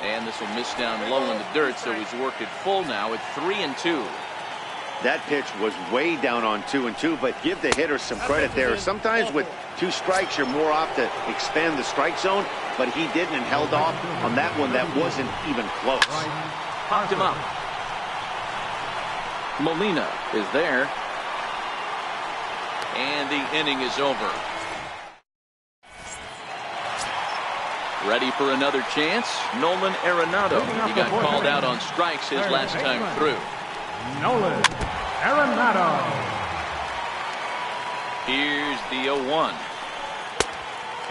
And this will miss down low in the dirt, so he's worked it full now at 3-2. That pitch was way down on 2-2, but give the hitter some credit there. Sometimes with 2 strikes, you're more off to expand the strike zone, but he didn't and held off on that one that wasn't even close. Popped him up. Molina is there. And the inning is over. Ready for another chance? Nolan Arenado. He got called out on strikes his last time through. Nolan Arenado. Here's the 0-1.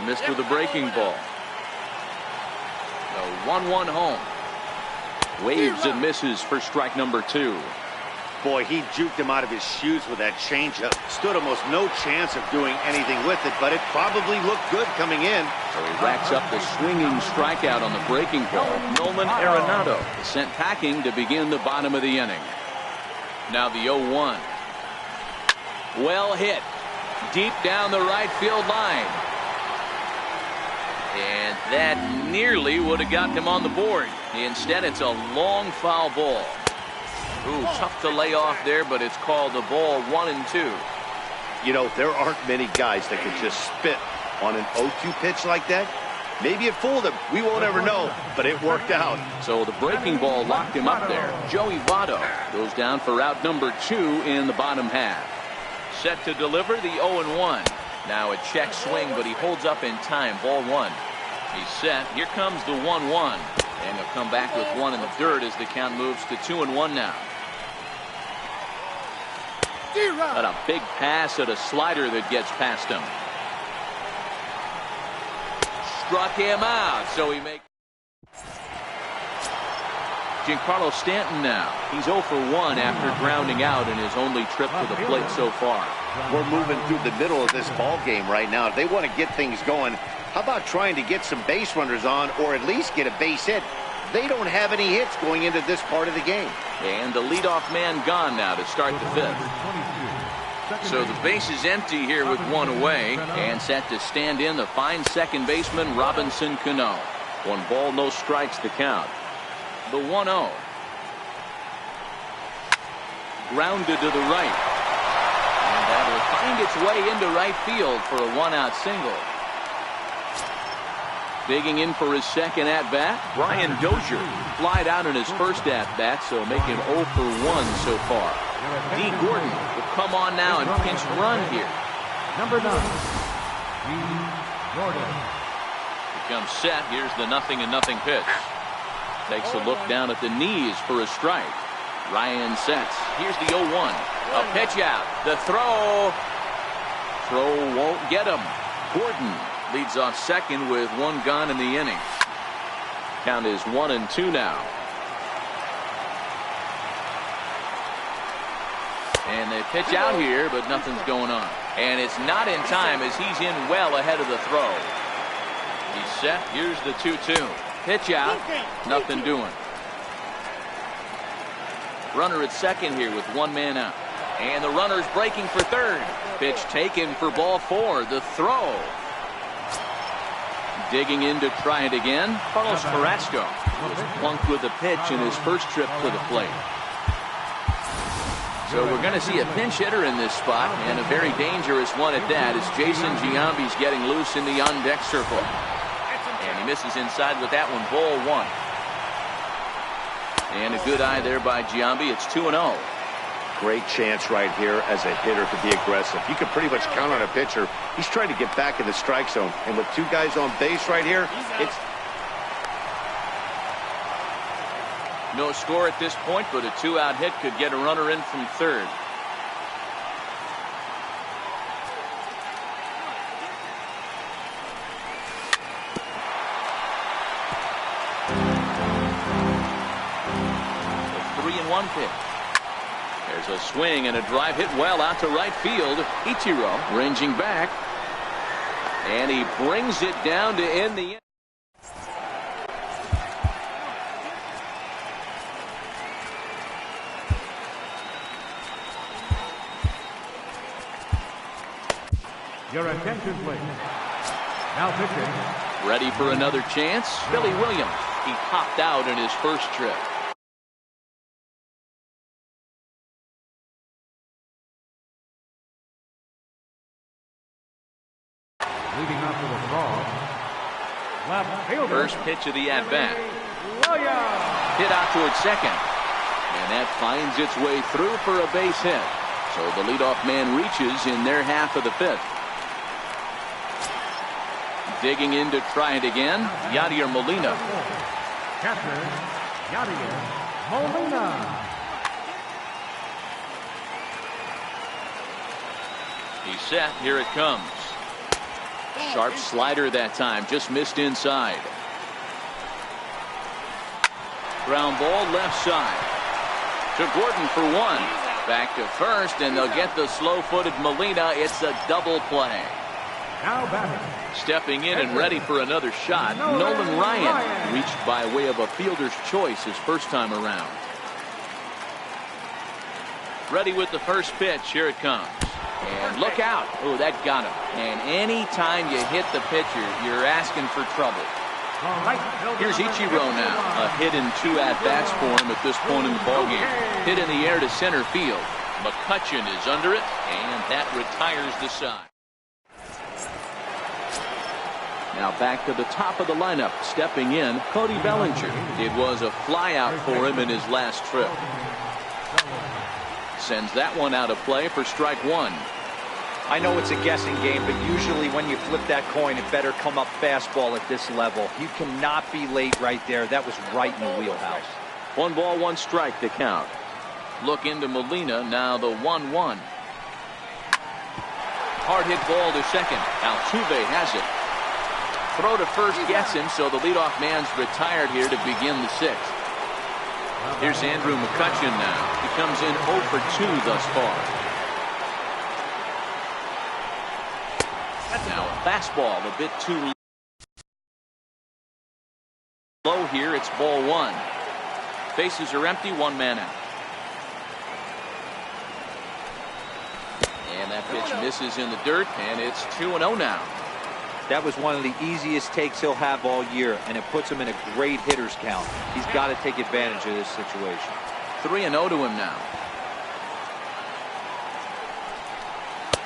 Missed with a breaking ball. The 1-1 home. Waves and misses for strike number 2. Boy, he juked him out of his shoes with that changeup. Stood almost no chance of doing anything with it, but it probably looked good coming in. So he racks up the swinging strikeout on the breaking ball. Nolan Arenado sent packing to begin the bottom of the inning. Now the 0-1. Well hit. Deep down the right field line. And that nearly would have gotten him on the board. Instead, it's a long foul ball. Ooh, tough to lay off there, but it's called the ball 1-2. You know, there aren't many guys that can just spit on an 0-2 pitch like that. Maybe it fooled him. We won't ever know, but it worked out. So the breaking ball locked him up there. Joey Votto goes down for out number 2 in the bottom half. Set to deliver the 0-1. Now a check swing, but he holds up in time. Ball 1. He's set. Here comes the 1-1. And he'll come back with 1 in the dirt as the count moves to 2-1 now. Got a big pass at a slider that gets past him. Struck him out, so he makes. Giancarlo Stanton now. He's 0 for 1 after grounding out in his only trip to the plate so far. We're moving through the middle of this ball game right now. If they want to get things going, how about trying to get some base runners on or at least get a base hit? They don't have any hits going into this part of the game. And the leadoff man gone now to start the 5th. So the base is empty here with 1 away, and set to stand in the fine second baseman Robinson Cano. 1 ball, no strikes the count. The 1-0. Grounded to the right. And that'll find its way into right field for a 1-out single. Digging in for his second at-bat, Brian Dozier. Flied out in his first at-bat, so make him 0 for 1 so far. D. Gordon will come on now and pinch run here. Number 9, D. Gordon. Becomes set. Here's the 0-0 pitch. Takes a look down at the knees for a strike. Ryan sets. Here's the 0-1. A pitch out. The throw. Throw won't get him. Gordon leads off second with 1 gone in the inning. Count is 1-2 now. And they pitch out here, but nothing's going on. And it's not in time as he's in well ahead of the throw. He's set. Here's the 2-2. Pitch out. Nothing doing. Runner at second here with 1 man out. And the runner's breaking for third. Pitch taken for ball 4. The throw. Digging in to try it again. Carlos Carrasco was plunked with a pitch in his first trip to the plate. So we're going to see a pinch hitter in this spot, and a very dangerous one at that, as Jason Giambi's getting loose in the on-deck circle. And he misses inside with that one, ball 1. And a good eye there by Giambi. It's 2-0. Great chance right here as a hitter to be aggressive. You can pretty much count on a pitcher. He's trying to get back in the strike zone. And with 2 guys on base right here, it's no score at this point, but a 2-out hit could get a runner in from third. A 3-1 pitch. There's a swing and a drive hit well out to right field. Ichiro ranging back. And he brings it down to end the inning. Your attention, please. Now pitching. Ready for another chance? Billy Williams. He popped out in his first trip. Leading off to the draw. Left fielder. First pitch of the at-bat. Williams. Hit out towards second. And that finds its way through for a base hit. So the leadoff man reaches in their half of the 5th. Digging in to try it again, Yadier Molina. Catcher, Yadier Molina. He's set. Here it comes. Sharp slider that time. Just missed inside. Ground ball left side. To Gordon for 1. Back to first, and they'll get the slow-footed Molina. It's a double play. Now batting. Stepping in and ready for another shot, Nolan Ryan reached by way of a fielder's choice his first time around. Ready with the first pitch. Here it comes. And look out. Oh, that got him. And any time you hit the pitcher, you're asking for trouble. Here's Ichiro now. A hit in 2 at-bats for him at this point in the ballgame. Hit in the air to center field. McCutchen is under it, and that retires the side. Now back to the top of the lineup. Stepping in, Cody Bellinger. It was a flyout for him in his last trip. Sends that one out of play for strike 1. I know it's a guessing game, but usually when you flip that coin, it better come up fastball at this level. You cannot be late right there. That was right in the wheelhouse. 1 ball, 1 strike to count. Look into Molina. Now the 1-1. Hard hit ball to second. Altuve has it. Throw to first gets him, so the leadoff man's retired here to begin the 6th. Here's Andrew McCutcheon now. He comes in 0 for 2 thus far. Now a fastball a bit too low here. It's ball 1. Bases are empty, 1 man out. And that pitch misses in the dirt, and it's 2-0 now. That was one of the easiest takes he'll have all year, and it puts him in a great hitter's count. He's got to take advantage of this situation. 3-0 to him now.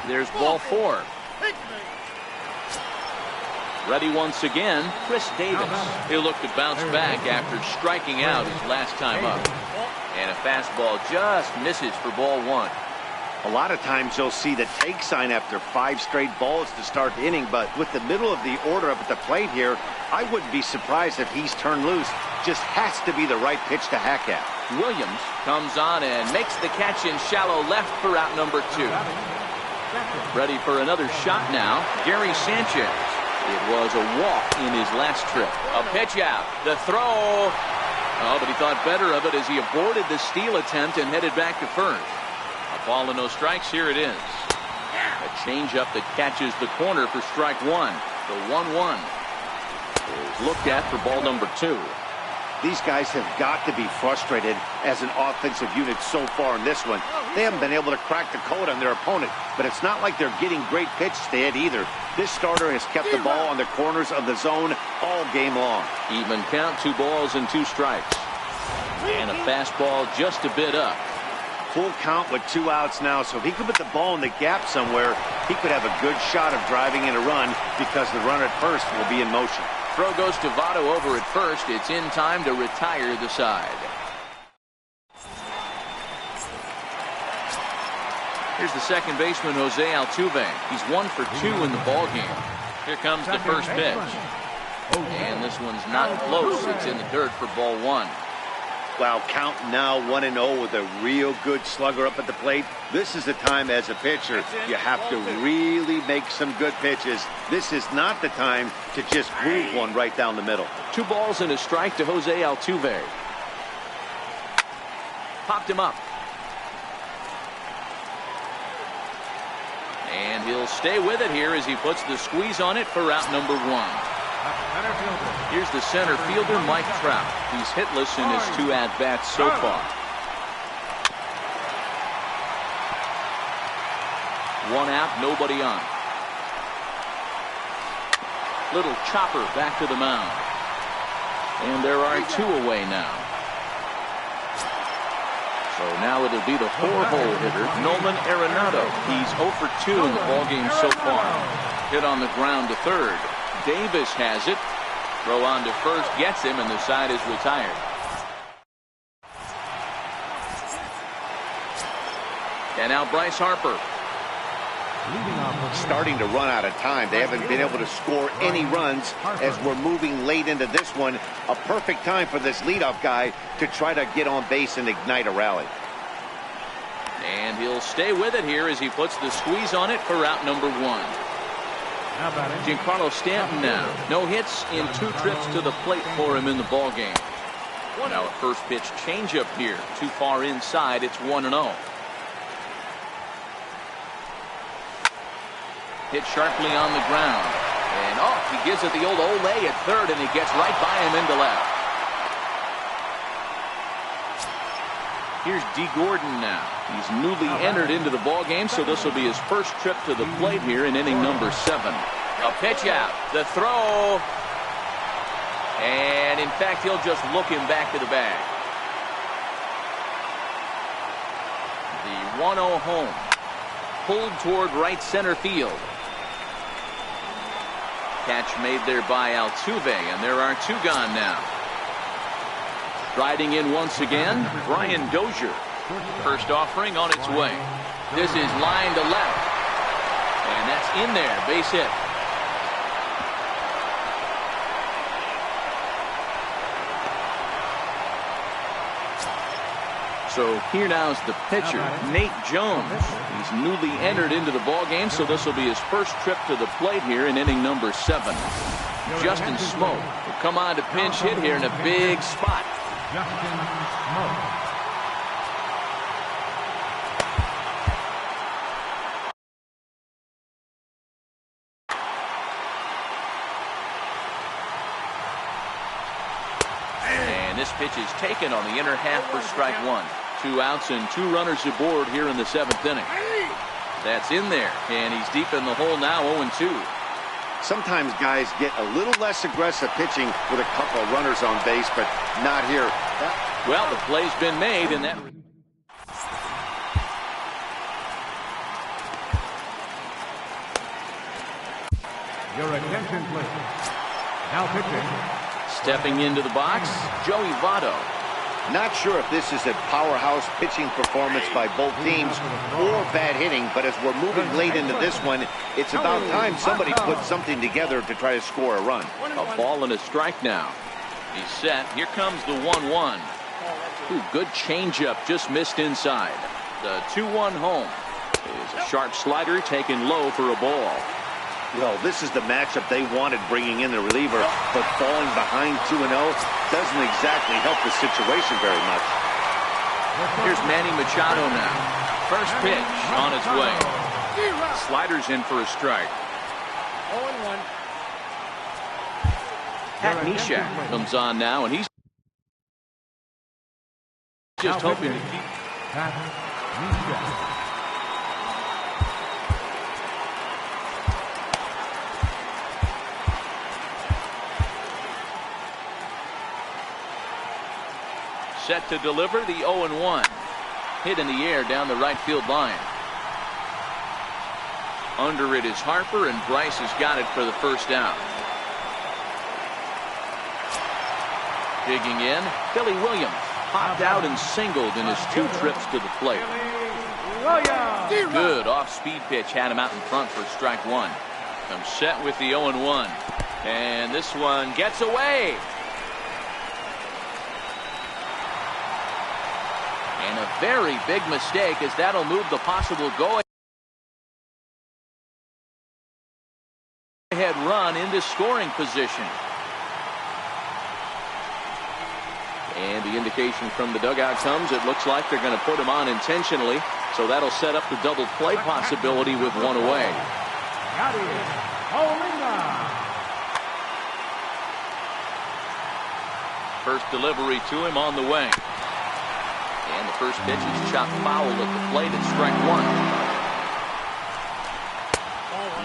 There's ball 4. Ready once again, Chris Davis. He'll look to bounce back after striking out his last time up. And a fastball just misses for ball 1. A lot of times you'll see the take sign after 5 straight balls to start the inning, but with the middle of the order up at the plate here, I wouldn't be surprised if he's turned loose. Just has to be the right pitch to hack at. Williams comes on and makes the catch in shallow left for out number 2. Ready for another shot now, Gary Sanchez. It was a walk in his last trip. A pitch out, the throw. Oh, but he thought better of it as he aborted the steal attempt and headed back to first. A ball and no strikes. Here it is. A changeup that catches the corner for strike 1. The 1-1 is looked at for ball number 2. These guys have got to be frustrated as an offensive unit so far in this one. They haven't been able to crack the code on their opponent, but it's not like they're getting great pitches to hit either. This starter has kept the ball on the corners of the zone all game long. Even count, 2 balls and 2 strikes. And a fastball just a bit up. Full count with 2 outs now, so if he could put the ball in the gap somewhere, he could have a good shot of driving in a run because the runner at first will be in motion. Throw goes to Votto over at first. It's in time to retire the side. Here's the second baseman, Jose Altuve. He's 1 for 2 in the ball game. Here comes the first pitch. And this one's not close. It's in the dirt for ball 1. Wow, count now 1-0 with a real good slugger up at the plate. This is the time as a pitcher you have to really make some good pitches. This is not the time to just move one right down the middle. 2 balls and a strike to Jose Altuve. Popped him up. And he'll stay with it here as he puts the squeeze on it for out number 1. Here's the center fielder, Mike Trout. He's hitless in his 2 at-bats so far. 1 out, nobody on. Little chopper back to the mound. And there are 2 away now. So now it'll be the 4-hole hitter, Nolan Arenado. He's 0 for 2 in the ballgame so far. Hit on the ground to third. Davis has it. Throw on to first, gets him, and the side is retired. And now Bryce Harper. Starting to run out of time. They haven't been able to score any runs as we're moving late into this one. A perfect time for this leadoff guy to try to get on base and ignite a rally. And he'll stay with it here as he puts the squeeze on it for out number 1. Giancarlo Stanton now. No hits in 2 trips to the plate for him in the ballgame. Now a first pitch changeup here. Too far inside. It's 1-0. Hit sharply on the ground. And he gives it the old ole at third, and he gets right by him into left. Here's D. Gordon now. He's newly entered into the ballgame, so this will be his first trip to the plate here in inning number 7. A pitch out. The throw. And, in fact, he'll just look him back to the bag. The 1-0 home. Pulled toward right center field. Catch made there by Altuve, and there are 2 gone now. Riding in once again, Brian Dozier. First offering on its way. This is line to left. And that's in there, base hit. So here now is the pitcher, Nate Jones. He's newly entered into the ballgame, so this will be his first trip to the plate here in inning number 7. Justin Smoke will come on to pinch hit here in a big spot. Smoke. And this pitch is taken on the inner half for strike one. 2 outs and 2 runners aboard here in the 7th inning. That's in there, and he's deep in the hole now, 0-2. Sometimes guys get a little less aggressive pitching with a couple of runners on base, but not here. Well, the play's been made, and that... Your attention, please. Now pitching. Stepping into the box, Joey Votto. Not sure if this is a powerhouse pitching performance by both teams or bad hitting, but as we're moving late into this one, it's about time somebody puts something together to try to score a run. A ball and a strike now. He's set. Here comes the 1-1. Ooh, good changeup, just missed inside. The 2-1 home is a sharp slider taken low for a ball. Well, this is the matchup they wanted, bringing in the reliever, but falling behind 2-0 doesn't exactly help the situation very much. Here's Manny Machado now. First pitch on its way. Sliders in for a strike. 0-1. Pat Neshek comes on now, and he's just hoping to keep... Pat Neshek. Set to deliver the 0-1. Hit in the air down the right field line. Under it is Harper, and Bryce has got it for the first down. Digging in, Billy Williams popped out and singled in his 2 trips to the plate. Good off-speed pitch had him out in front for strike one. I'm set with the 0-1. And this one gets away. And a very big mistake, as that'll move the possible go-ahead run into scoring position. And the indication from the dugout comes, it looks like they're going to put him on intentionally. So that'll set up the double play possibility with one away. First delivery to him on the way. And the first pitch is chopped foul at the plate at strike one.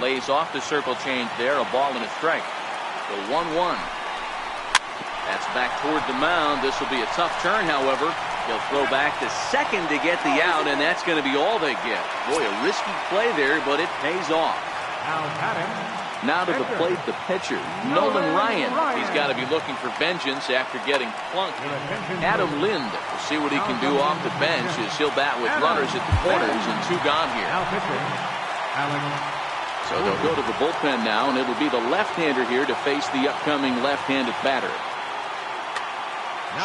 Lays off the circle change there, a ball and a strike. The 1-1. That's back toward the mound. This will be a tough turn, however. He'll throw back to second to get the out, and that's going to be all they get. Boy, a risky play there, but it pays off. Now to the plate, the pitcher, Nolan Ryan. He's got to be looking for vengeance after getting plunked. Adam Lind will see what he can do off the bench as he'll bat with runners at the corners and 2 gone here. So they'll go to the bullpen now, and it'll be the left-hander here to face the upcoming left-handed batter.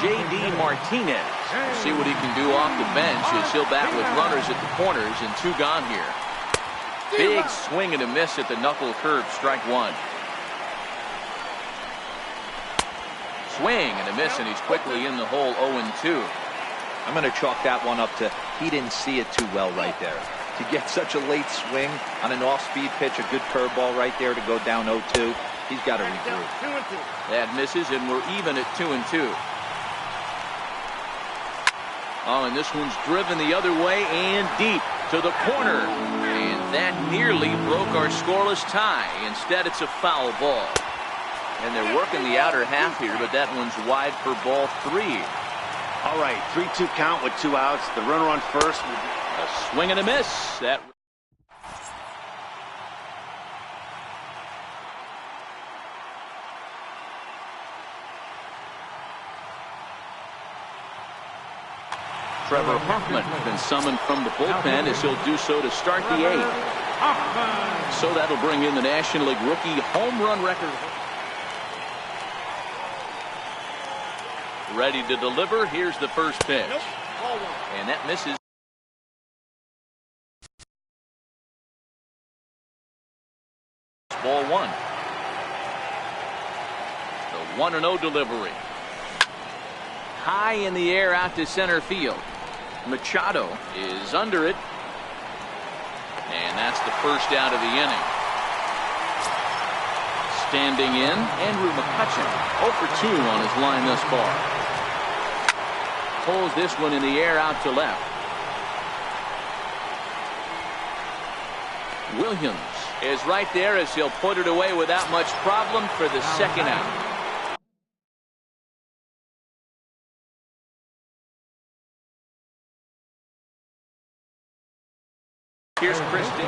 J.D. Martinez will see what he can do off the bench as he'll bat with runners at the corners and 2 gone here. Big swing and a miss at the knuckle curve, strike one. Swing and a miss, and he's quickly in the hole, 0-2. I'm going to chalk that one up to he didn't see it too well right there. To get such a late swing on an off-speed pitch, a good curveball right there to go down 0-2, he's got to regroup. That misses, and we're even at 2-2. Oh, and this one's driven the other way and deep to the corner. And that nearly broke our scoreless tie. Instead, it's a foul ball. And they're working the outer half here, but that one's wide for ball 3. All right, 3-2 count with 2 outs. The runner on first. A swing and a miss. That Trevor Hoffman has been summoned from the bullpen as he'll do so to start the 8th. So that'll bring in the National League rookie home run record. Ready to deliver. Here's the first pitch. And that misses. Ball 1. The 1-0 delivery. high in the air out to center field. Machado is under it. And that's the first out of the inning. Standing in, Andrew McCutchen, 0 for 2 on his line thus far. Pulls this one in the air out to left. Williams is right there as he'll put it away without much problem for the second out. Here's Christie.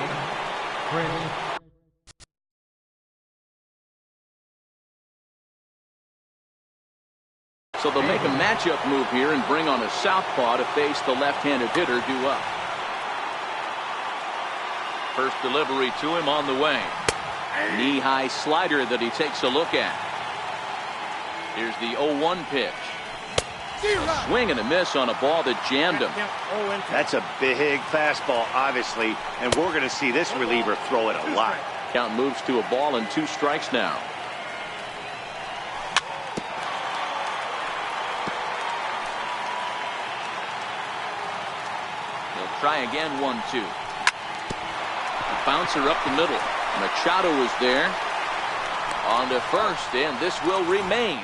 So they'll make a matchup move here and bring on a southpaw to face the left-handed hitter due up. First delivery to him on the way. Knee-high slider that he takes a look at. Here's the 0-1 pitch. A swing and a miss on a ball that jammed him. That's a big fastball, obviously, and we're going to see this reliever throw it a lot. Count moves to a ball and 2 strikes now. He'll try again, 1-2. A bouncer up the middle. Machado is there. On to first, and this will remain.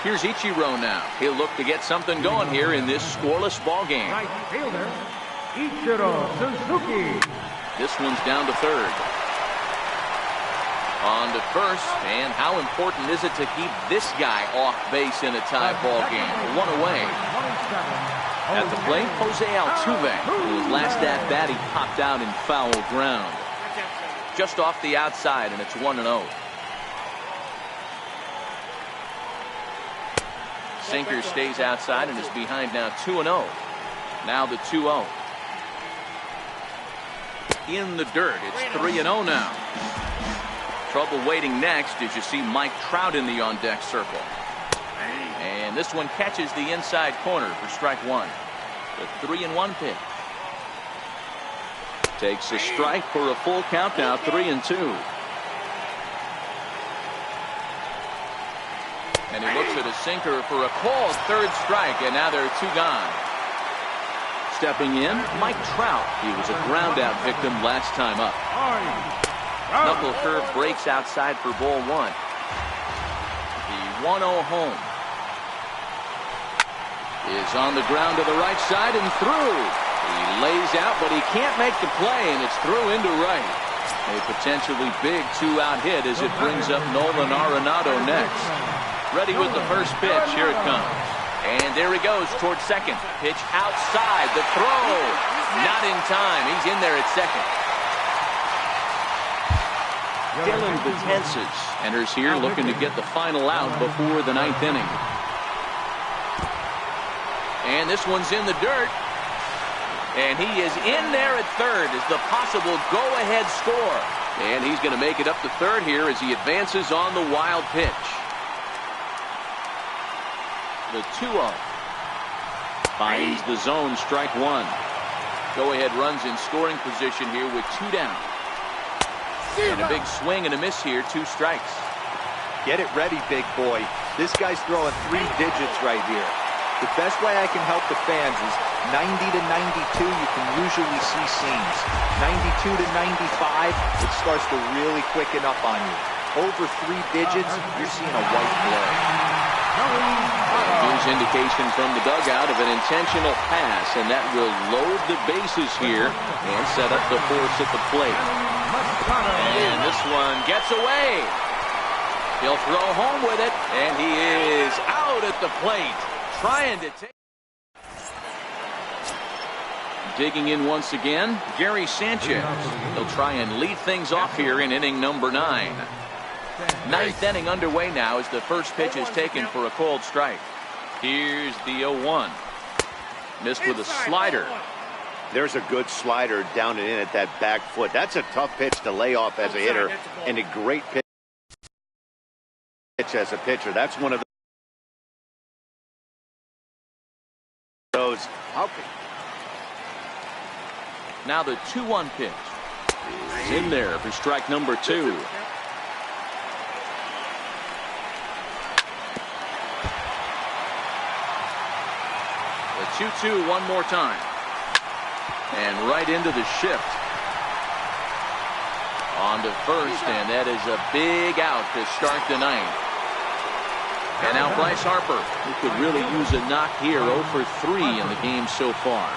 Here's Ichiro now. He'll look to get something going here in this scoreless ball game. Right fielder, Ichiro Suzuki. This one's down to third. On to first, and how important is it to keep this guy off base in a tie ball game? 1 away. At the plate, Jose Altuve. His last at bat, he popped out in foul ground. Just off the outside, and it's 1-0. Sinker stays outside and is behind now 2-0. Now the 2-0. In the dirt. It's 3-0 now. Trouble waiting next as you see Mike Trout in the on-deck circle. And this one catches the inside corner for strike 1. The 3-1 pitch. Takes a strike for a full count now, 3-2. And he looks at a sinker for a called third strike, and now there are 2 gone. Stepping in, Mike Trout. He was a ground out victim last time up. Knuckle curve breaks outside for ball 1. The 1-0 home is on the ground to the right side and through. He lays out, but he can't make the play, and it's through into right. A potentially big 2-out hit as it brings up Nolan Arenado next. Ready with the first pitch. Here it comes. And there he goes towards second. Pitch outside. The throw. Not in time. He's in there at second. Dylan Betances enters here looking to get the final out before the 9th inning. And this one's in the dirt. And he is in there at third as the possible go-ahead score. And he's going to make it up to third here as he advances on the wild pitch. The 2-0 finds the zone, strike 1. Go-ahead runs in scoring position here with 2 down. And a big swing and a miss here, 2 strikes. Get it ready, big boy. This guy's throwing 3 digits right here. The best way I can help the fans is 90 to 92, you can usually see seams. 92 to 95, it starts to really quicken up on you. Over 3 digits, you're seeing a white blur. Here's indication from the dugout of an intentional pass, and that will load the bases here and set up the force at the plate. And this one gets away. He'll throw home with it, and he is out at the plate, trying to take. Digging in once again, Gary Sanchez. He'll try and lead things off here in inning number 9. 9th inning underway now as the first pitch is taken for a called strike. Here's the 0-1. Missed with a slider. There's a good slider down and in at that back foot. That's a tough pitch to lay off as a hitter, and a great pitch as a pitcher. That's one of those. Now the 2-1 pitch is in there for strike number 2. The 2-2 one more time. And right into the shift. On to first, and that is a big out to start the ninth. And now Bryce Harper, who could really use a knock here, 0 for 3 in the game so far.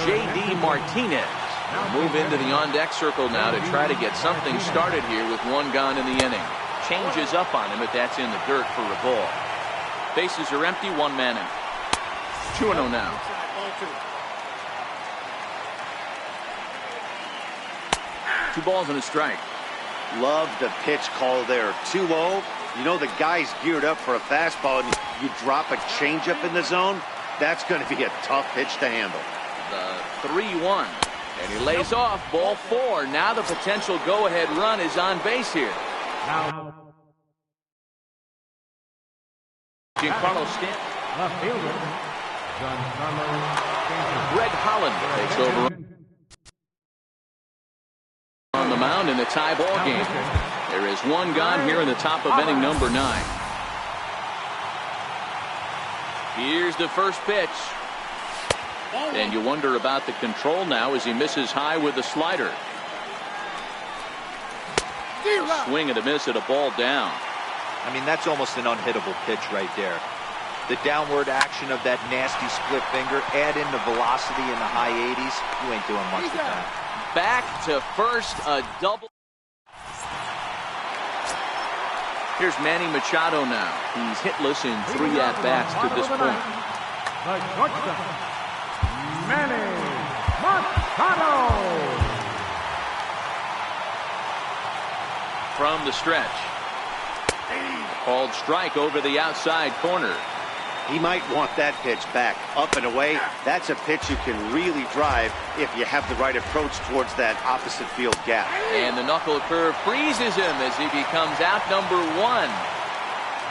J.D. Martinez will move into the on-deck circle now to try to get something started here with one gone in the inning. Changes up on him, but that's in the dirt for a ball. Bases are empty, one man out. 2-0 now. Two balls and a strike. Love the pitch call there. 2-0. You know the guy's geared up for a fastball, and you drop a changeup in the zone. That's going to be a tough pitch to handle. The 3-1. And he lays off. Ball 4. Now the potential go-ahead run is on base here. Now, Giancarlo Stanton. left fielder, Giancarlo Stanton. Greg Holland takes over on the mound in the tie ball game. There is one gone here in the top of inning number 9. Here's the first pitch. And you wonder about the control now as he misses high with the slider. A swing and a miss at a ball down. I mean, that's almost an unhittable pitch right there. The downward action of that nasty split finger, add in the velocity in the high 80s, you ain't doing much with that. Back to first, a double. Here's Manny Machado now. He's hitless in 3 at-bats to this point. The shortstop, Manny Machado. From the stretch. Called strike over the outside corner. He might want that pitch back, up and away. That's a pitch you can really drive if you have the right approach towards that opposite field gap. And the knuckle curve freezes him as he becomes out number 1.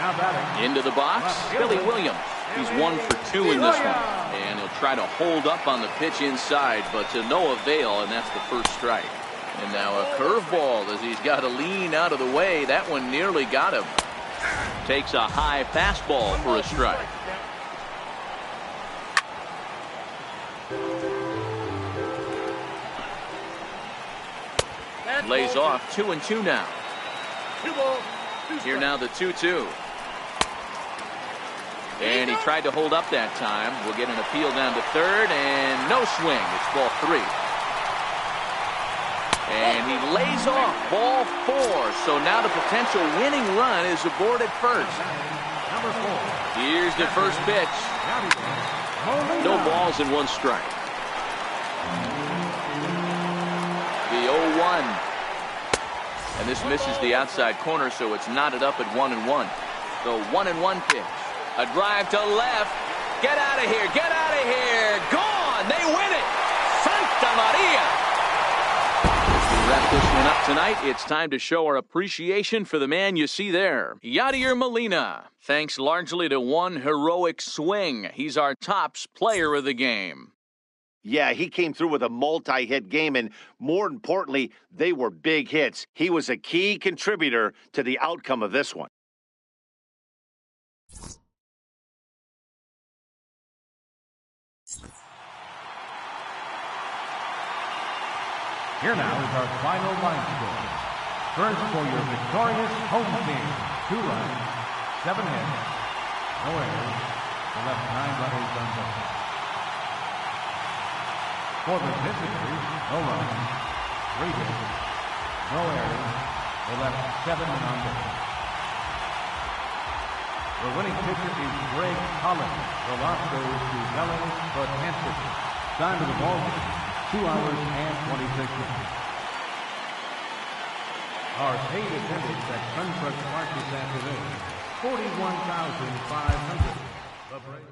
Now batting. Into the box, Billy Williams. He's 1 for 2 in this one. And he'll try to hold up on the pitch inside, but to no avail, and that's the first strike. And now a curveball as he's got to lean out of the way. That one nearly got him. Takes a high fastball for a strike. Lays off 2-2 now. Here now the 2-2. And he tried to hold up that time. We'll get an appeal down to third, and no swing. It's ball 3. And he lays off ball 4. So now the potential winning run is aboard at first. Number 4. Here's the first pitch. No balls and 1 strike. The 0-1. And this misses the outside corner, so it's knotted up at 1-1. The 1-1 pitch. A drive to left. Get out of here. Get out of here. Gone. They win it. Santa Maria. Wrap this one up tonight. It's time to show our appreciation for the man you see there, Yadier Molina. Thanks largely to one heroic swing. He's our tops player of the game. Yeah, he came through with a multi-hit game, and more importantly, they were big hits. He was a key contributor to the outcome of this one. Here now is our final line score. First for your victorious home team. 2 runs, 7 hits, no errors. They left 9 runners on base. For the visitors, no runs, 3 hits, no errors. They left 7 men on base. The winning pitcher is Greg Holland. The loss goes to Helen Hansen. Time to the ball. 2 hours and 26 minutes. Our paid attendance at Suntrust Park this afternoon, 41,500. The break.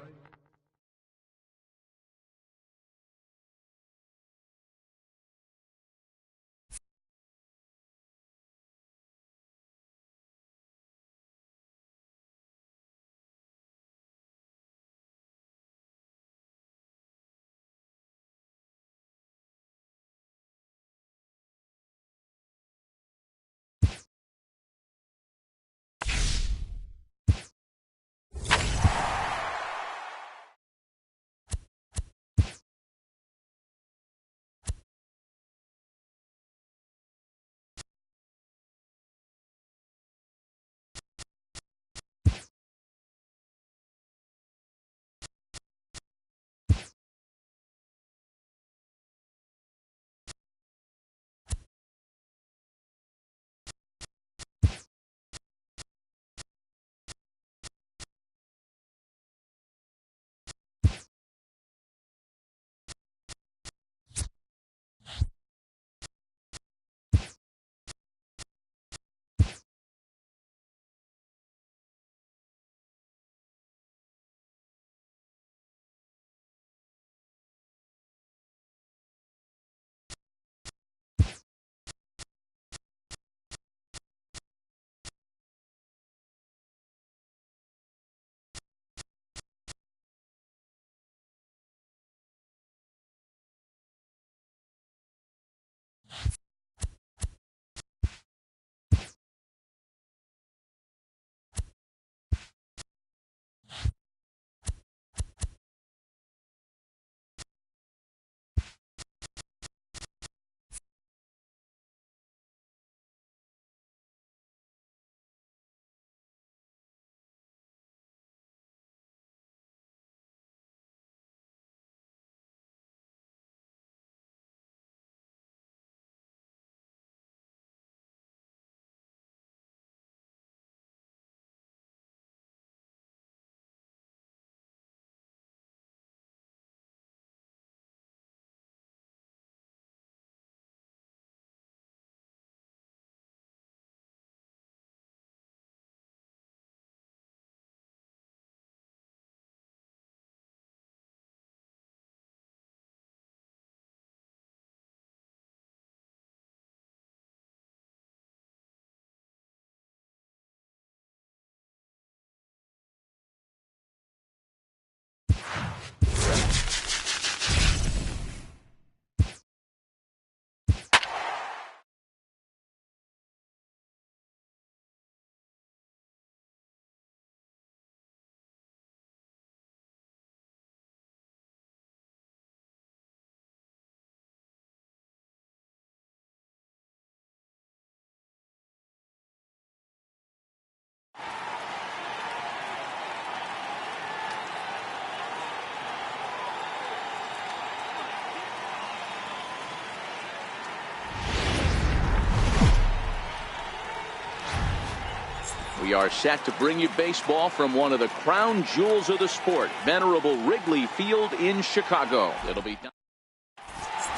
We are set to bring you baseball from one of the crown jewels of the sport, venerable Wrigley Field in Chicago. It'll be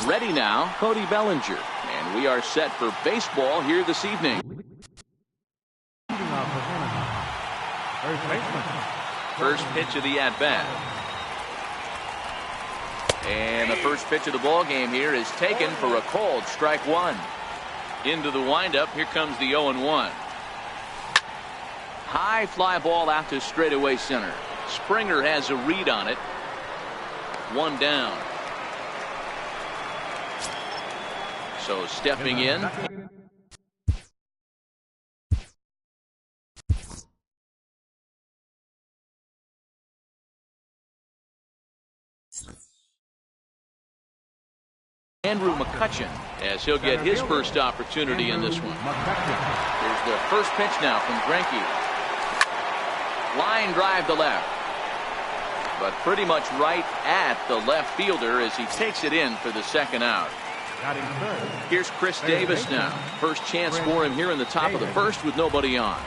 ready now, Cody Bellinger, and we are set for baseball here this evening. First pitch of the at-bat. And the first pitch of the ball game here is taken for a called strike one. Into the windup, here comes the 0-1. High fly ball out to straightaway center. Springer has a read on it. One down. So stepping in. Andrew McCutcheon, as he'll get his first opportunity in this one. Here's the first pitch now from Greinke. Line drive to left, but pretty much right at the left fielder as he takes it in for the second out. Here's Chris Davis now. First chance for him here in the top of the first with nobody on.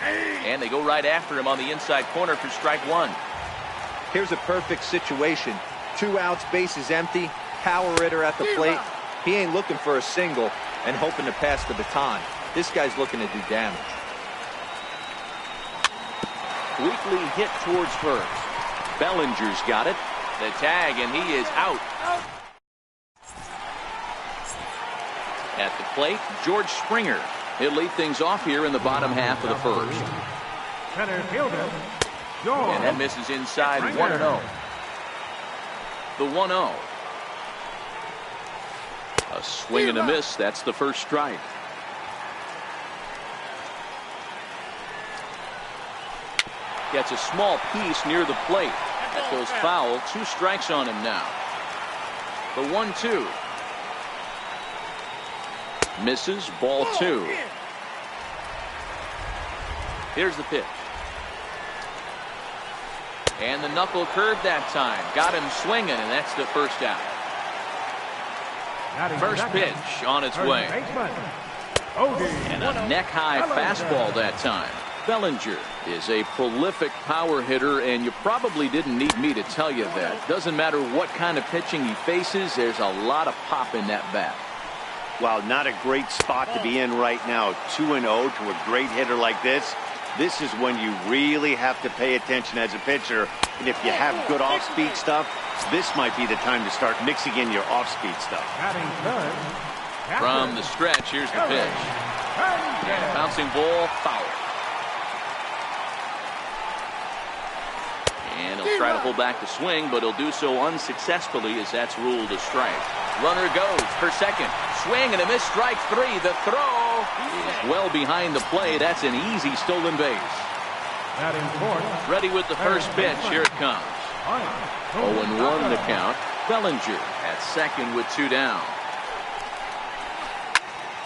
And they go right after him on the inside corner for strike one. Here's a perfect situation. 2 outs, bases empty. Power hitter at the plate. He ain't looking for a single and hoping to pass the baton. This guy's looking to do damage. Weakly hit towards first. Bellinger's got it. The tag, and he is out. At the plate, George Springer. He'll lead things off here in the bottom half of the first. Center fielder, And that misses inside 1-0. The 1-0. A swing and a miss. That's the first strike. Gets a small piece near the plate. That goes foul. 2 strikes on him now. The 1-2. Misses. Ball 2. Here's the pitch. And the knuckle curve that time. Got him swinging, and that's the first out. First pitch on its way. And a neck-high fastball that time. Bellinger is a prolific power hitter, and you probably didn't need me to tell you that. Doesn't matter what kind of pitching he faces, there's a lot of pop in that bat. Well, not a great spot to be in right now. 2-0 to a great hitter like this. This is when you really have to pay attention as a pitcher. And if you have good off-speed stuff, this might be the time to start mixing in your off-speed stuff. From the stretch, here's the pitch. And a bouncing ball, foul. And he'll try to pull back the swing, but he'll do so unsuccessfully as that's ruled a strike. Runner goes for second. Swing and a miss, strike 3. The throw is well behind the play. That's an easy stolen base. Ready with the first pitch. Here it comes. 0-1 the count. Bellinger at second with 2 down.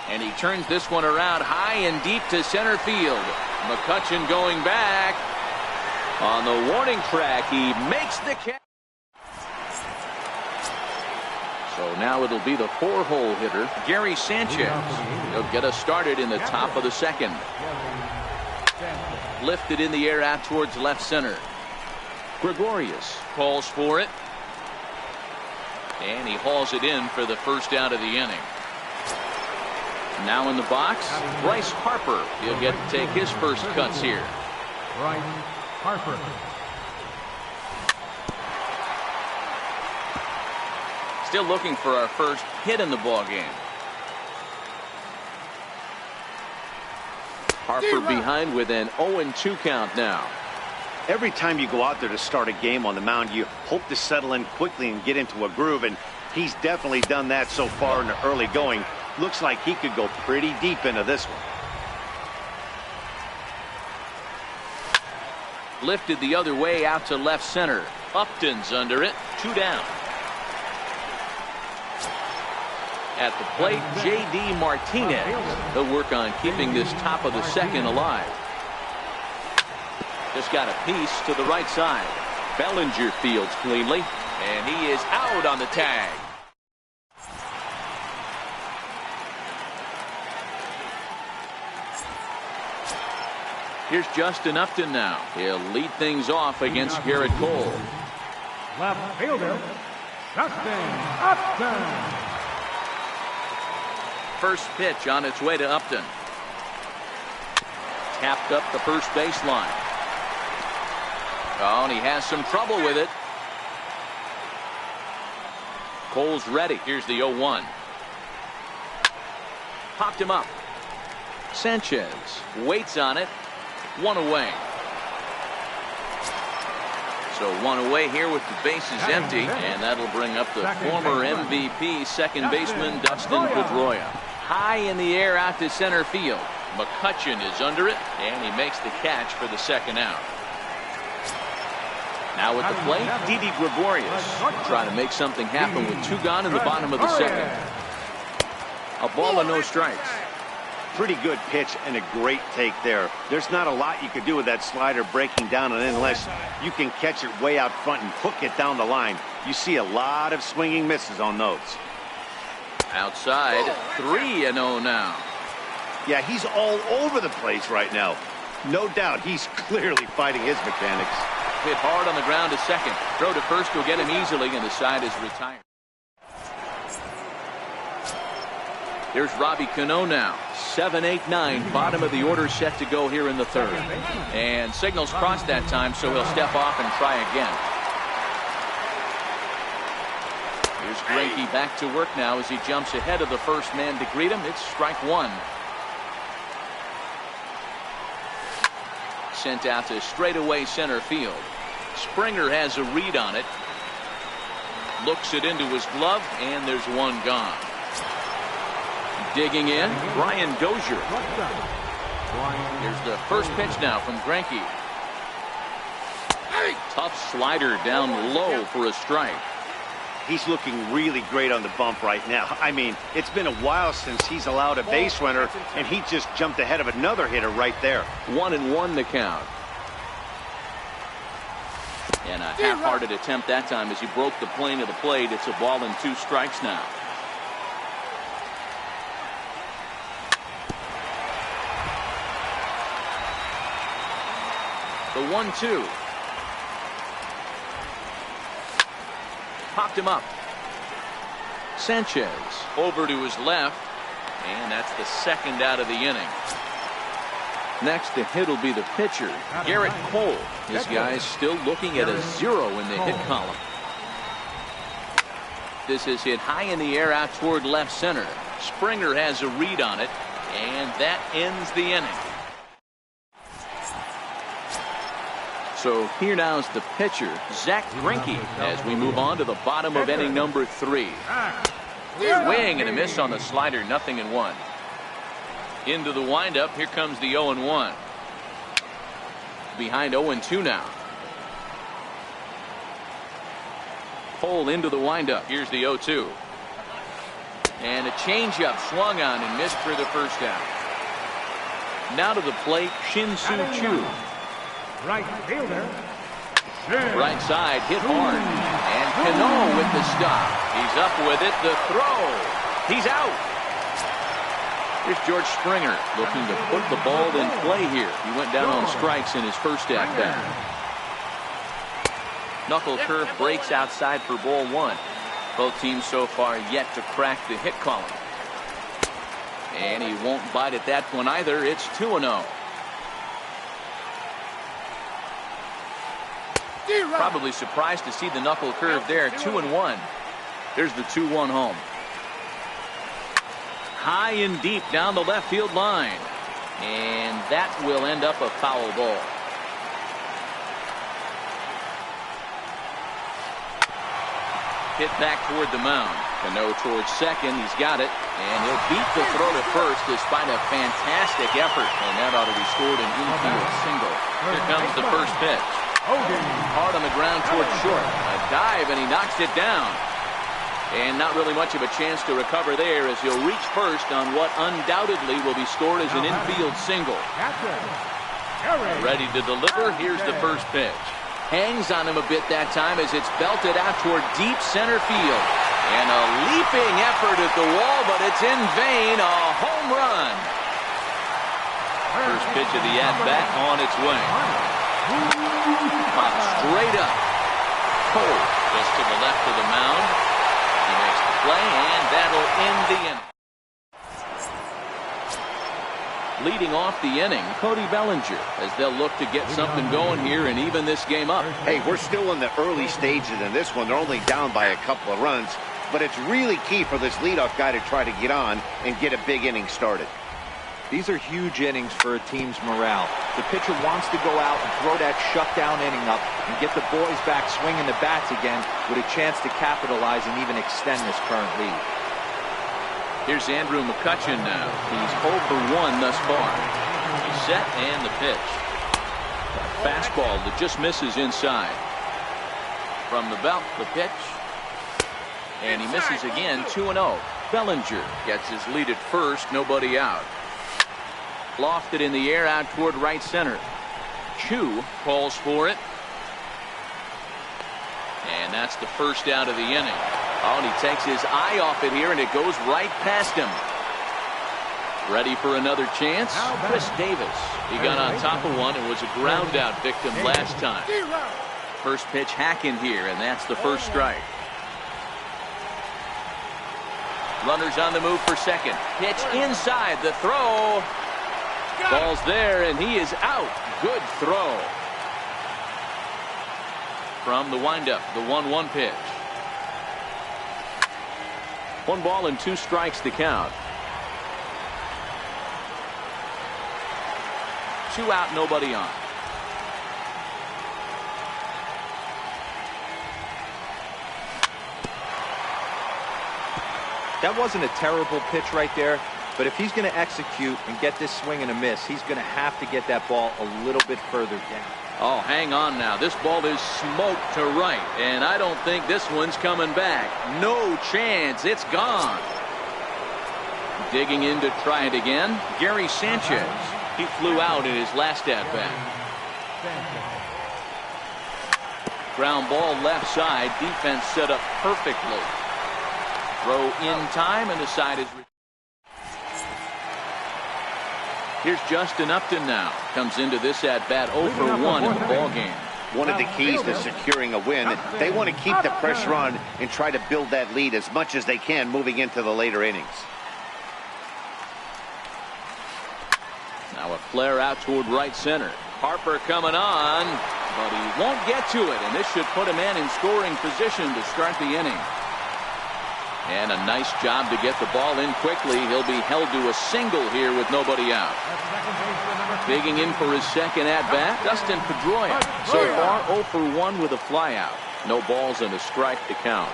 And he turns this one around high and deep to center field. McCutcheon going back. On the warning track, he makes the catch. So now it'll be the 4-hole hitter, Gary Sanchez. He'll get us started in the top of the second. Lifted in the air out towards left center. Gregorius calls for it. And he hauls it in for the first out of the inning. Now in the box, Bryce Harper. He'll get to take his first cuts here. Bryce Harper. Still looking for our first hit in the ball game. Harper behind with an 0-2 count now. Every time you go out there to start a game on the mound, you hope to settle in quickly and get into a groove, and he's definitely done that so far in the early going. Looks like he could go pretty deep into this one. Lifted the other way out to left center. Upton's under it. 2 down. At the plate, J.D. Martinez. He'll work on keeping this top of the second alive. Just got a piece to the right side. Bellinger fields cleanly, and he is out on the tag. Here's Justin Upton now. He'll lead things off against Garrett Cole. Left fielder, Justin Upton. First pitch on its way to Upton. Tapped up the first baseline. Oh, and he has some trouble with it. Cole's ready. Here's the 0-1. Popped him up. Sanchez waits on it. One away. So one away here with the bases empty, and that'll bring up the former MVP second baseman Dustin Pedroia. High in the air out to center field. McCutchen is under it, and he makes the catch for the second out. Now at the plate, Didi Gregorius trying to make something happen with 2 gone in the bottom of the second. A ball and no strikes. Pretty good pitch and a great take there. There's not a lot you could do with that slider breaking down, and unless you can catch it way out front and hook it down the line, you see a lot of swinging misses on those. Outside, 3-0 now. Yeah, he's all over the place right now. No doubt he's clearly fighting his mechanics. Hit hard on the ground to second. Throw to first will get him easily, and the side is retired. Here's Robbie Cano now. 7, 8, 9. Bottom of the order set to go here in the third. And signals crossed that time, so he'll step off and try again. Here's Greinke back to work now as he jumps ahead of the first man to greet him. It's strike 1. Sent out to straightaway center field. Springer has a read on it. Looks it into his glove, and there's one gone. Digging in, Brian Dozier. Here's the first pitch now from Greinke. Tough slider down low for a strike. He's looking really great on the bump right now. I mean, it's been a while since he's allowed a base runner, and he just jumped ahead of another hitter right there. 1-1 the count. And a half-hearted attempt that time as he broke the plane of the plate. It's a ball and 2 strikes now. The 1-2. Popped him up. Sanchez over to his left, and that's the second out of the inning. Next to hit will be the pitcher, Garrett Cole. This guy's still looking at a 0 in the hit column. This is hit high in the air out toward left center. Springer has a read on it, and that ends the inning. So here now is the pitcher, Zach Greinke, as we move on to the bottom of inning number 3. Swing and a miss on the slider, 0-1. Into the windup, here comes the 0-1. Behind 0-2 now. Cole into the windup. Here's the 0-2. And a changeup swung on and missed for the first out. Now to the plate, Shin-Soo Choo. Right fielder. Right side, hit hard. And Cano with the stop. He's up with it. The throw. He's out. Here's George Springer looking to put the ball in play here. He went down on strikes in his first at bat. Knuckle curve breaks outside for ball 1. Both teams so far yet to crack the hit column. And he won't bite at that one either. It's 2-0. Probably surprised to see the knuckle curve there. 2-1. There's the 2-1 home. High and deep down the left field line. And that will end up a foul ball. Hit back toward the mound. Cano towards second. He's got it. And he'll beat the throw to first despite a fantastic effort. And that ought to be scored an infield single. Here comes the first pitch. Hard on the ground towards short. A dive, and he knocks it down. And not really much of a chance to recover there as he'll reach first on what undoubtedly will be scored as an infield single. Ready to deliver. Here's the first pitch. Hangs on him a bit that time as it's belted out toward deep center field. And a leaping effort at the wall, but it's in vain. A home run. First pitch of the at-bat on its way. Popped straight up. Cole just to the left of the mound. He makes the play, and that'll end the inning. Leading off the inning, Cody Bellinger, as they'll look to get something going here and even this game up. Hey, we're still in the early stages in this one. They're only down by a couple of runs, but it's really key for this leadoff guy to try to get on and get a big inning started. These are huge innings for a team's morale. The pitcher wants to go out and throw that shutdown inning up and get the boys back swinging the bats again with a chance to capitalize and even extend this current lead. Here's Andrew McCutchen now. He's 0 for 1 thus far. He's set and the pitch. A fastball that just misses inside. From the belt, the pitch. And he misses again, 2-0. Bellinger gets his lead at first, nobody out. Lofted in the air out toward right center. Chu calls for it. And that's the first out of the inning. Oh, and he takes his eye off it here, and it goes right past him. Ready for another chance? Chris Davis. He got on top of one and was a ground out victim last time. First pitch hacking here, and that's the first strike. Runners on the move for second. Pitch inside, the throw. Ball's there, and he is out. Good throw. From the windup, the 1-1 pitch. 1 ball and 2 strikes to count. 2 out, nobody on. That wasn't a terrible pitch right there, but if he's going to execute and get this swing and a miss, he's going to have to get that ball a little bit further down. Oh, hang on now. This ball is smoked to right, and I don't think this one's coming back. No chance. It's gone. Digging in to try it again, Gary Sanchez. He flew out in his last at-bat. Ground ball left side. Defense set up perfectly. Throw in time, and the side is... Here's Justin Upton now. Comes into this at-bat 0 for 1 in the ballgame. One of the keys to securing a win, they want to keep the pressure on and try to build that lead as much as they can moving into the later innings. Now a flare out toward right center. Harper coming on, but he won't get to it, and this should put a man in scoring position to start the inning. And a nice job to get the ball in quickly. He'll be held to a single here with nobody out. Digging in for his second at-bat, Dustin Pedroia. So far 0 for 1 with a flyout. No balls and a strike to count.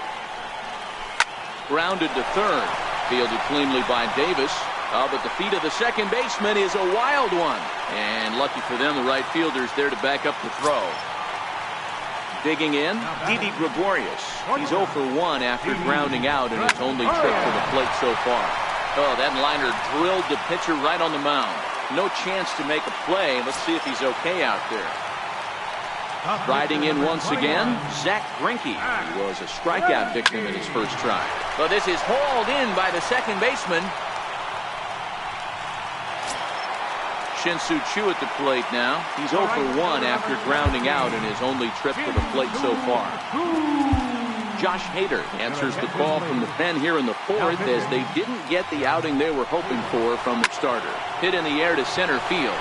Grounded to third. Fielded cleanly by Davis. But the feet of the second baseman is a wild one. And lucky for them, the right fielder's there to back up the throw. Digging in, Didi Gregorius. He's 0 for 1 after grounding out in his only trip to the plate so far. Oh, that liner drilled the pitcher right on the mound. No chance to make a play. Let's see if he's okay out there. Riding in once again, Zach Greinke. He was a strikeout victim in his first try. But this is hauled in by the second baseman. Shin-Soo Choo at the plate now. He's 0 for 1 after grounding out in his only trip to the plate so far. Josh Hader answers the call from the pen here in the 4th as they didn't get the outing they were hoping for from the starter. Hit in the air to center field.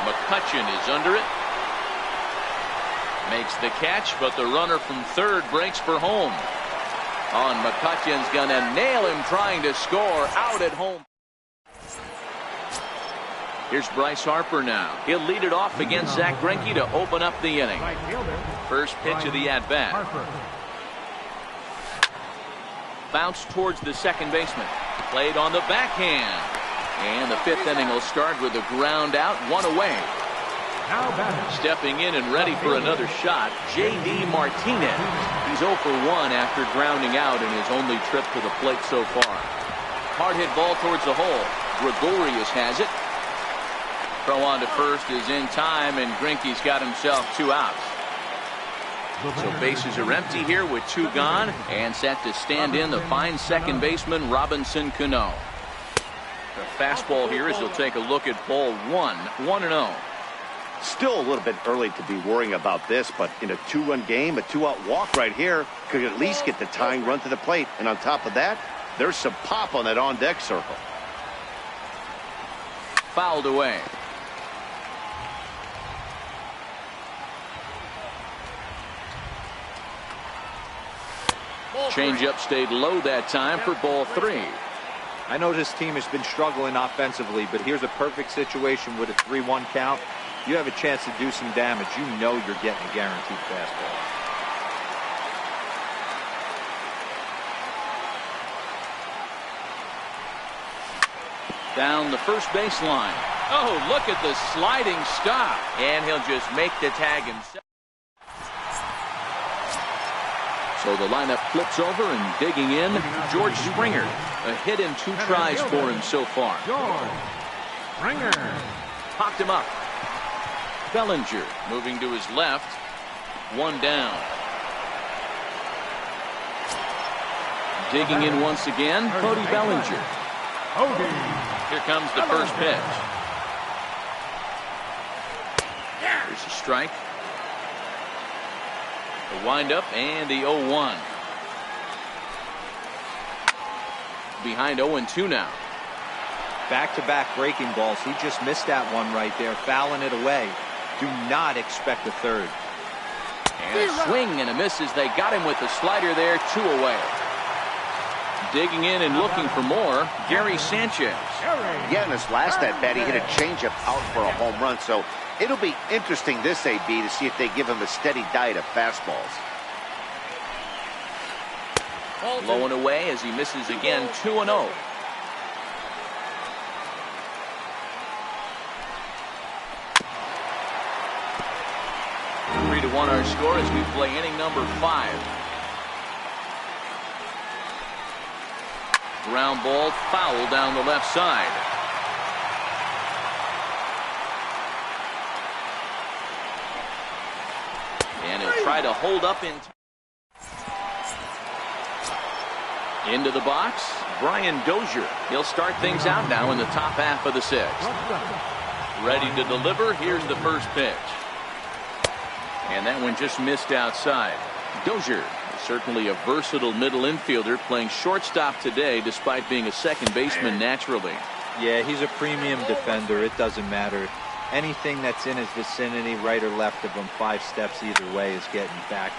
McCutchen is under it. Makes the catch, but the runner from third breaks for home. On McCutchen's gonna nail him trying to score out at home. Here's Bryce Harper now. He'll lead it off against Zach Greinke to open up the inning. First pitch of the at-bat. Bounce towards the second baseman. Played on the backhand. And the 5th inning will start with a ground out, 1 away. Stepping in and ready for another shot, J.D. Martinez. He's 0 for 1 after grounding out in his only trip to the plate so far. Hard hit ball towards the hole. Gregorius has it. Throw on to first is in time, and Greinke's got himself 2 outs. So bases are empty here with 2 gone, and set to stand in the fine second baseman Robinson Cano. fastball here as he'll take a look at ball 1, 1-0. Still a little bit early to be worrying about this, but in a 2-run game, a 2-out walk right here could at least get the tying run to the plate. And on top of that, there's some pop on that on-deck circle. Fouled away. Changeup stayed low that time for ball 3. I know this team has been struggling offensively, but here's a perfect situation with a 3-1 count. You have a chance to do some damage. You know you're getting a guaranteed fastball. Down the first baseline. Oh, look at the sliding stop. And he'll just make the tag himself. So the lineup flips over and digging in, George Springer. A hit in 2 tries for him so far. George Springer. Popped him up. Bellinger moving to his left. 1 down. Digging in once again, Cody Bellinger. Here comes the first pitch. There's a strike. The windup and the 0-1. Behind 0-2 now. Back-to-back breaking balls. He just missed that one right there, fouling it away. Do not expect a third. And a swing and a miss as they got him with the slider there, 2 away. Digging in and looking for more, Gary Sanchez. Yeah, in his last at-bat, he hit a changeup out for a home run, so it'll be interesting this AB to see if they give him a steady diet of fastballs. Low and away as he misses again, 2-0. Three to 1 our score as we play inning number 5. Ground ball foul down the left side. And he'll try to hold up into the box. Brian Dozier. He'll start things out now in the top half of the 6th. Ready to deliver. Here's the first pitch. And that one just missed outside. Dozier, certainly a versatile middle infielder, playing shortstop today despite being a second baseman naturally. Yeah, he's a premium defender. It doesn't matter. Anything that's in his vicinity, right or left of him, 5 steps either way, is getting back.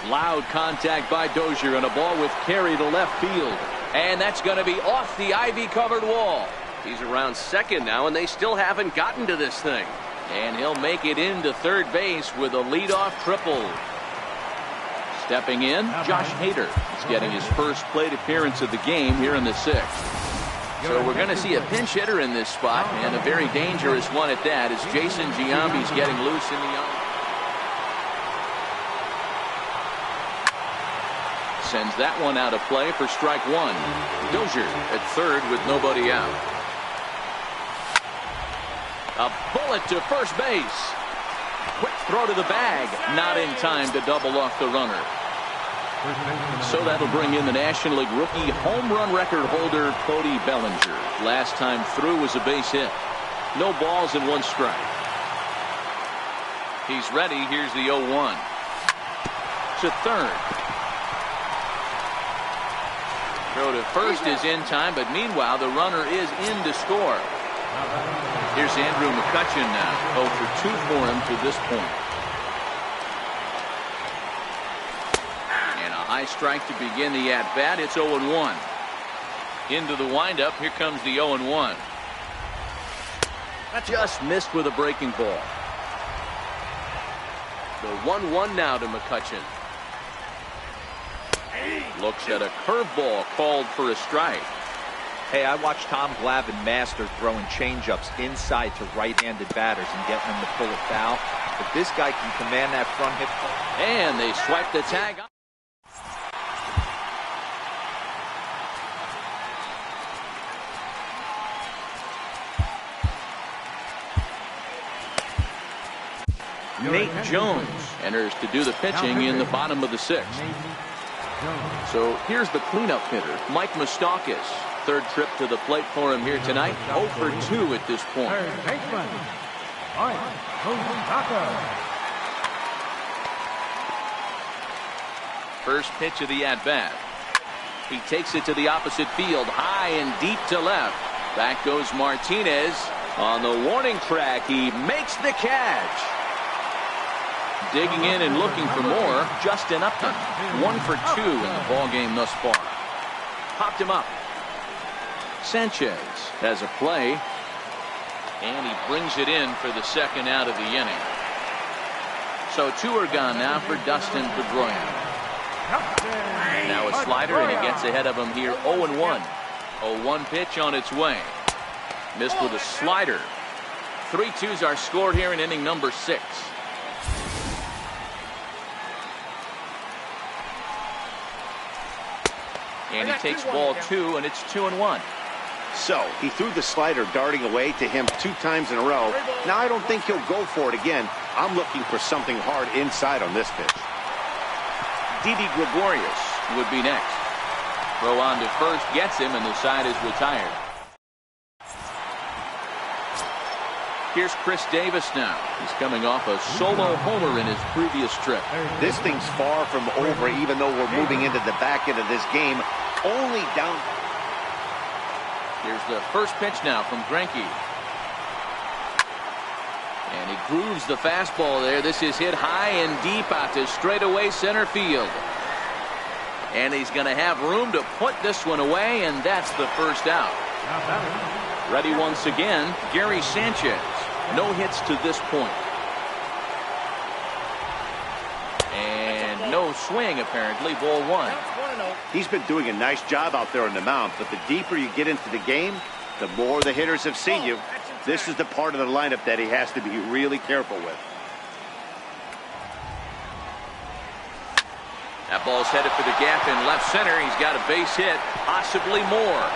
Loud contact by Dozier and a ball with carry to left field. And that's going to be off the ivy-covered wall. He's around second now, and they still haven't gotten to this thing. And he'll make it into third base with a leadoff triple. Stepping in, Josh Hader is getting his first plate appearance of the game here in the 6th. So we're going to see a pinch hitter in this spot, and a very dangerous one at that, as Jason Giambi's getting loose in the yard. Sends that one out of play for strike 1. Dozier at third with nobody out. A bullet to first base. Quick throw to the bag. Not in time to double off the runner. So that'll bring in the National League rookie home run record holder, Cody Bellinger. Last time through was a base hit. No balls and 1 strike. He's ready. Here's the 0-1. To third. Throw to first is in time, but meanwhile the runner is in to score. Here's Andrew McCutchen now. 0 for 2 for him to this point. And a high strike to begin the at-bat. It's 0-1. Into the windup. Here comes the 0-1. Just missed with a breaking ball. The 1-1 now to McCutchen. Looks at a curveball called for a strike. Hey, I watched Tom Glavine master throwing changeups inside to right-handed batters and getting them to pull a foul. But this guy can command that front hip. And they swipe the tag. Nate Jones enters to do the pitching in the bottom of the 6th. So here's the cleanup hitter, Mike Moustakas. Third trip to the plate for him here tonight. 0 for 2 at this point. Third baseman, Mike Osaka. First pitch of the at-bat. He takes it to the opposite field, high and deep to left. Back goes Martinez. On the warning track, he makes the catch. Digging in and looking for more, Justin Upton. 1 for 2 in the ballgame thus far. Popped him up. Sanchez has a play, and he brings it in for the second out of the inning. So 2 are gone now for Dustin Pedroia. Now a slider, and he gets ahead of him here. 0-1. 0-1 pitch on its way. Missed with a slider. 3-2s are scored here in inning number 6. And he takes ball 2, and it's 2-1. So he threw the slider darting away to him 2 times in a row. Now I don't think he'll go for it again. I'm looking for something hard inside on this pitch. Didi Gregorius would be next. Throw on to first, gets him, and the side is retired. Here's Chris Davis now. He's coming off a solo homer in his previous trip. This thing's far from over, even though we're moving into the back end of this game. Only down. Here's the first pitch now from Greinke. And he grooves the fastball there. This is hit high and deep out to straightaway center field. And he's going to have room to put this one away, and that's the first out. Ready once again, Gary Sanchez. No hits to this point. And no swing, apparently. Ball 1. He's been doing a nice job out there on the mound, but the deeper you get into the game, the more the hitters have seen you. This is the part of the lineup that he has to be really careful with. That ball's headed for the gap in left center. He's got a base hit, possibly more.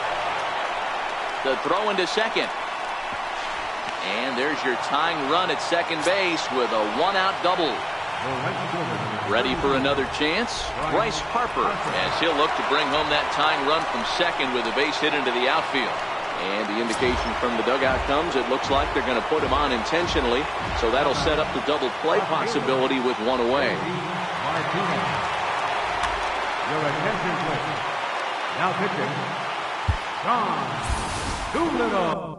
The throw into second. And there's your tying run at second base with a 1-out double. Ready for another chance? Bryce Harper, as he'll look to bring home that tying run from second with a base hit into the outfield. And the indication from the dugout comes, it looks like they're going to put him on intentionally. So that'll set up the double play possibility with 1 away. Your attention, please. Now pitching, John Doolittle.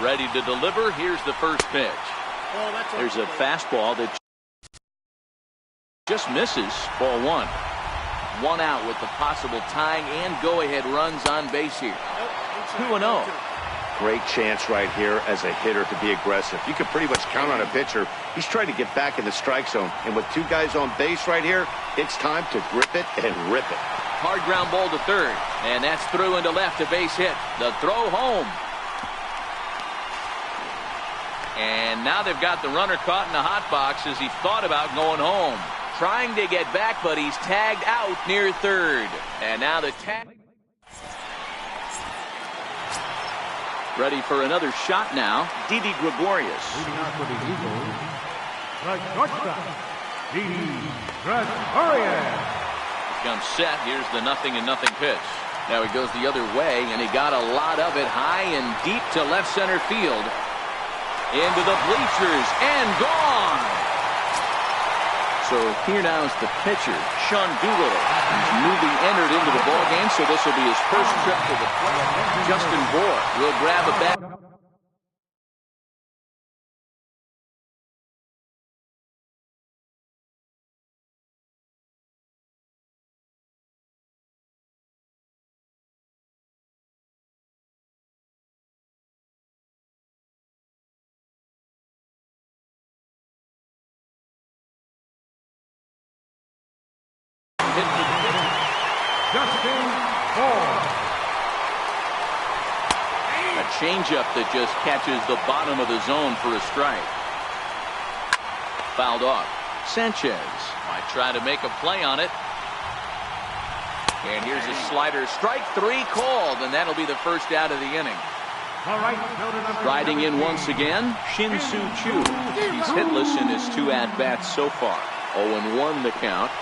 Ready to deliver. Here's the first pitch. There's a fastball that just misses. Ball 1. 1 out with the possible tying and go-ahead runs on base here. 2-0. Great chance right here as a hitter to be aggressive. You can pretty much count on a pitcher. He's trying to get back in the strike zone. And with 2 guys on base right here, it's time to grip it and rip it. Hard ground ball to third. And that's through into left, a base hit. The throw home. And now they've got the runner caught in the hot box as he thought about going home. Trying to get back, but he's tagged out near third. And now the tag. Ready for another shot now. Didi Gregorius. Leading out for the Eagles, the shortstop, Didi Gregorius. Comes set. Here's the 0-0 pitch. Now he goes the other way, and he got a lot of it high and deep to left center field. Into the bleachers and gone. So here now is the pitcher, Sean Doolittle. He's newly entered into the ballgame, so this will be his first trip to the plate. Justin Bohr will grab a bat. Justin Bohr. A changeup that just catches the bottom of the zone for a strike. Fouled off. Sanchez might try to make a play on it. And here's a slider. Strike three called, and that'll be the first out of the inning. All right, fielder number Riding in 17. once again, Shin-Soo Choo. He's hitless in his 2 at-bats so far. 0-1 the count.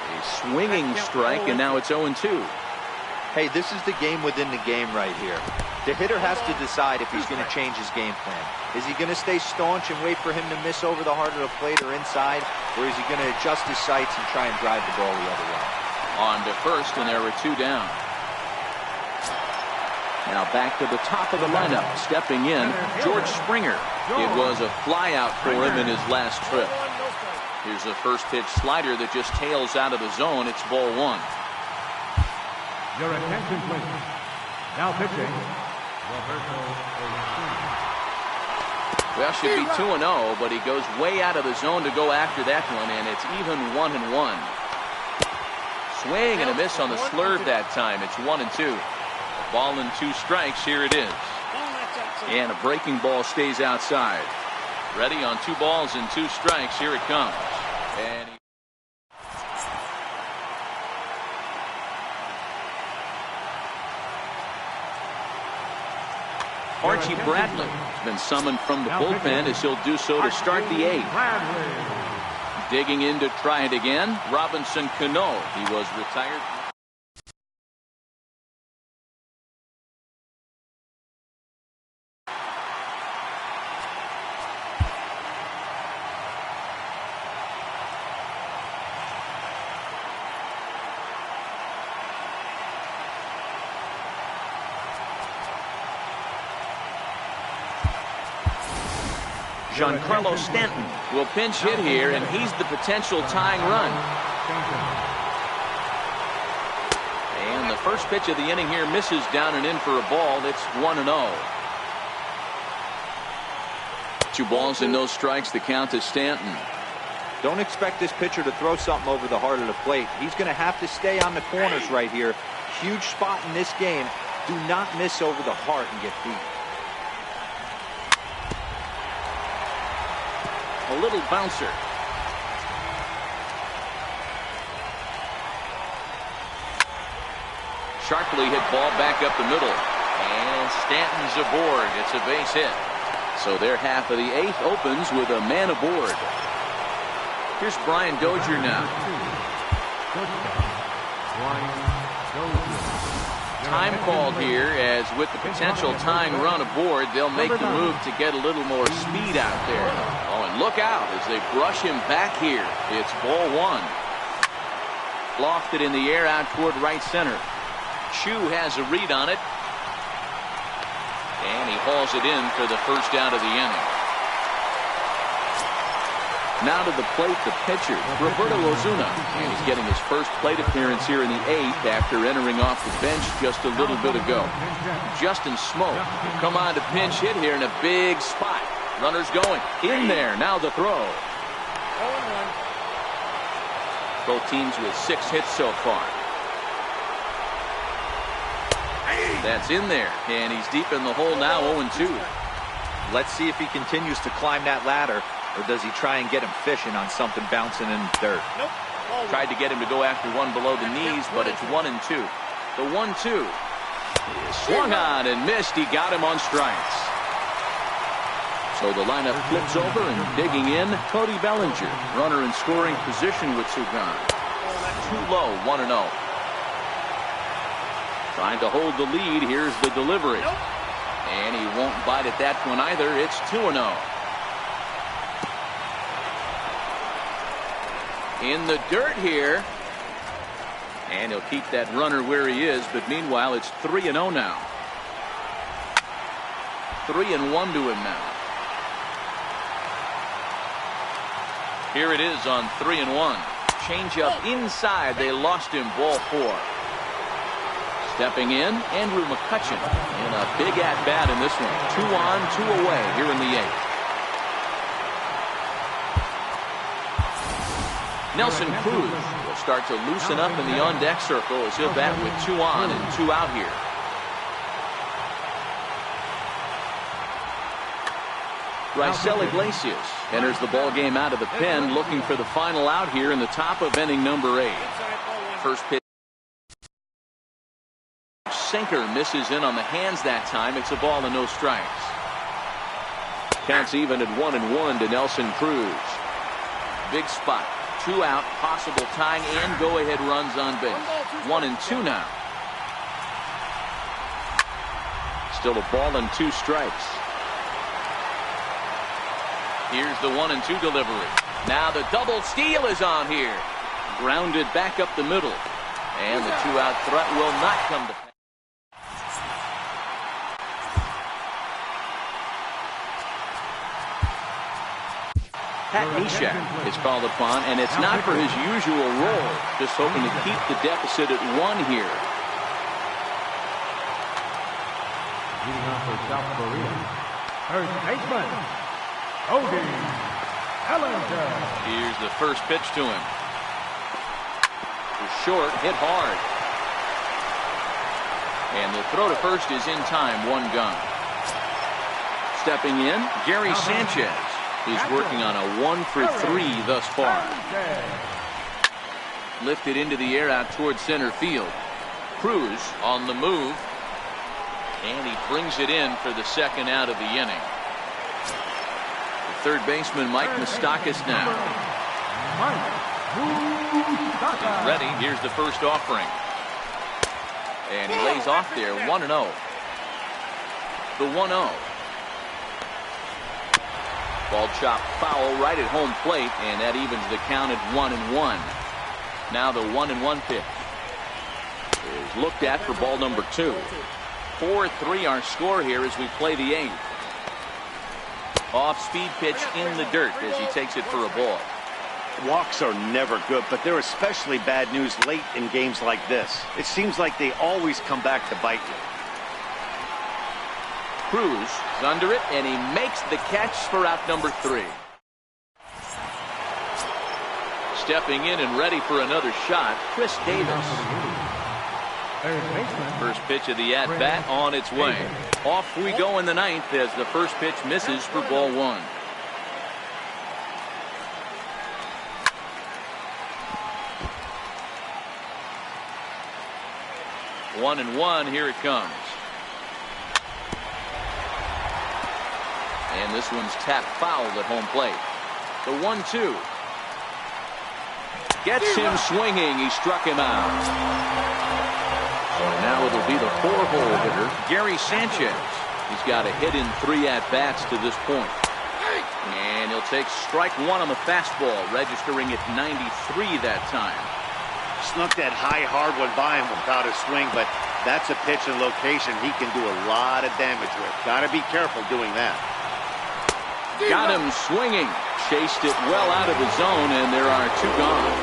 A swinging strike, and now it's 0-2. Hey, this is the game within the game right here. The hitter has to decide if he's going to change his game plan. Is he going to stay staunch and wait for him to miss over the heart of the plate or inside, or is he going to adjust his sights and try and drive the ball the other way? On to first, and there were 2 down. Now back to the top of the lineup. Stepping in, George Springer. It was a flyout for him in his last trip. Here's a first pitch slider that just tails out of the zone. It's ball 1. Your attention, please. Now pitching, Roberto Osuna. Well, should be 2-0, but he goes way out of the zone to go after that one, and it's even 1-1. Swing and a miss on the slurve that time. It's 1-2. Ball and 2 strikes. Here it is. And a breaking ball stays outside. Ready on 2 balls and 2 strikes. Here it comes. And Archie Bradley has been summoned from the bullpen as he'll do so to start the 8th. Digging in to try it again, Robinson Cano. He was retired. Giancarlo Stanton will pinch hit here, and he's the potential tying run. And the first pitch of the inning here misses down and in for a ball. It's 1-0. 2 balls and no strikes. The count to Stanton. Don't expect this pitcher to throw something over the heart of the plate. He's going to have to stay on the corners right here. Huge spot in this game. Do not miss over the heart and get beat. A little bouncer. Sharply hit ball back up the middle. And Stanton's aboard. It's a base hit. So their half of the 8th opens with a man aboard. Here's Brian Dozier now. Time called here, as with the potential tying run aboard, they'll make the move to get a little more speed out there. Oh, and look out as they brush him back here. It's ball 1. Lofted in the air out toward right center. Chu has a read on it. And he hauls it in for the first out of the inning. Now to the plate, the pitcher, Roberto Osuna. And he's getting his first plate appearance here in the 8th after entering off the bench just a little bit ago. Justin Smoke will come on to pinch hit here in a big spot. Runners going in there. Now the throw. 0-1. Both teams with 6 hits so far. That's in there. And he's deep in the hole now, 0-2. Let's see if he continues to climb that ladder. Or does he try and get him fishing on something bouncing in the dirt? Nope. Tried to get him to go after one below the knees, but it's 1-2. The 1-2 is swung on and missed. He got him on strikes. So the lineup flips over, and digging in, Cody Bellinger. Runner in scoring position with two gone. Too low, 1-0. Trying to hold the lead. Here's the delivery. And he won't bite at that one either. It's 2-0. In the dirt here. And he'll keep that runner where he is, but meanwhile it's 3-0 now. 3-1 to him now. Here it is on 3-1. Change up inside. They lost him, ball 4. Stepping in, Andrew McCutchen in a big at-bat in this one. 2 on, 2 away here in the 8th. Nelson Cruz will start to loosen up in the on-deck circle as he'll bat with 2 on and 2 out here. Raisel Iglesias enters the ball game out of the pen, looking for the final out here in the top of inning number 8. First pitch. Sinker misses in on the hands that time. It's a ball and no strikes. Counts even at 1-1 to Nelson Cruz. Big spot. 2 out, possible tying and go-ahead runs on base. 1-2 now. Still a ball and 2 strikes. Here's the 1-2 delivery. Now the double steal is on here. Grounded back up the middle. And the 2-out threat will not come to pass. Pat Neshek is called upon, and it's not for his usual role. Just hoping to keep the deficit at 1 here. Leading off for South Korea, first baseman, Cody Ellinger. Here's the first pitch to him. Short, hit hard. And the throw to first is in time, 1 gone. Stepping in, Gary Sanchez. He's working on a 1-for-3 thus far. Lifted into the air out towards center field. Cruz on the move. And he brings it in for the 2nd out of the inning. The third baseman, Mike Moustakas now. He's ready. Here's the first offering. And he lays off there, 1-0. The 1-0. Ball chopped foul right at home plate, and that evens the count at 1-1. Now the 1-1 pitch is looked at for ball number 2. 4-3 our score here as we play the 8th. Off-speed pitch in the dirt as he takes it for a ball. Walks are never good, but they're especially bad news late in games like this. It seems like they always come back to bite you. Cruz is under it, and he makes the catch for out number 3. Stepping in and ready for another shot, Chris Davis. First pitch of the at-bat on its way. Off we go in the 9th as the first pitch misses for ball 1. One and one, here it comes. And this one's tapped foul at home plate. The 1-2. Gets him swinging. He struck him out. So now it'll be the 4-hole hitter, Gary Sanchez. He's got a hit in 3 at-bats to this point. And he'll take strike 1 on the fastball, registering at 93 that time. Snuck that high hard one by him without a swing, but that's a pitch and location he can do a lot of damage with. Got to be careful doing that. Got him swinging. Chased it well out of the zone, and there are 2 gone.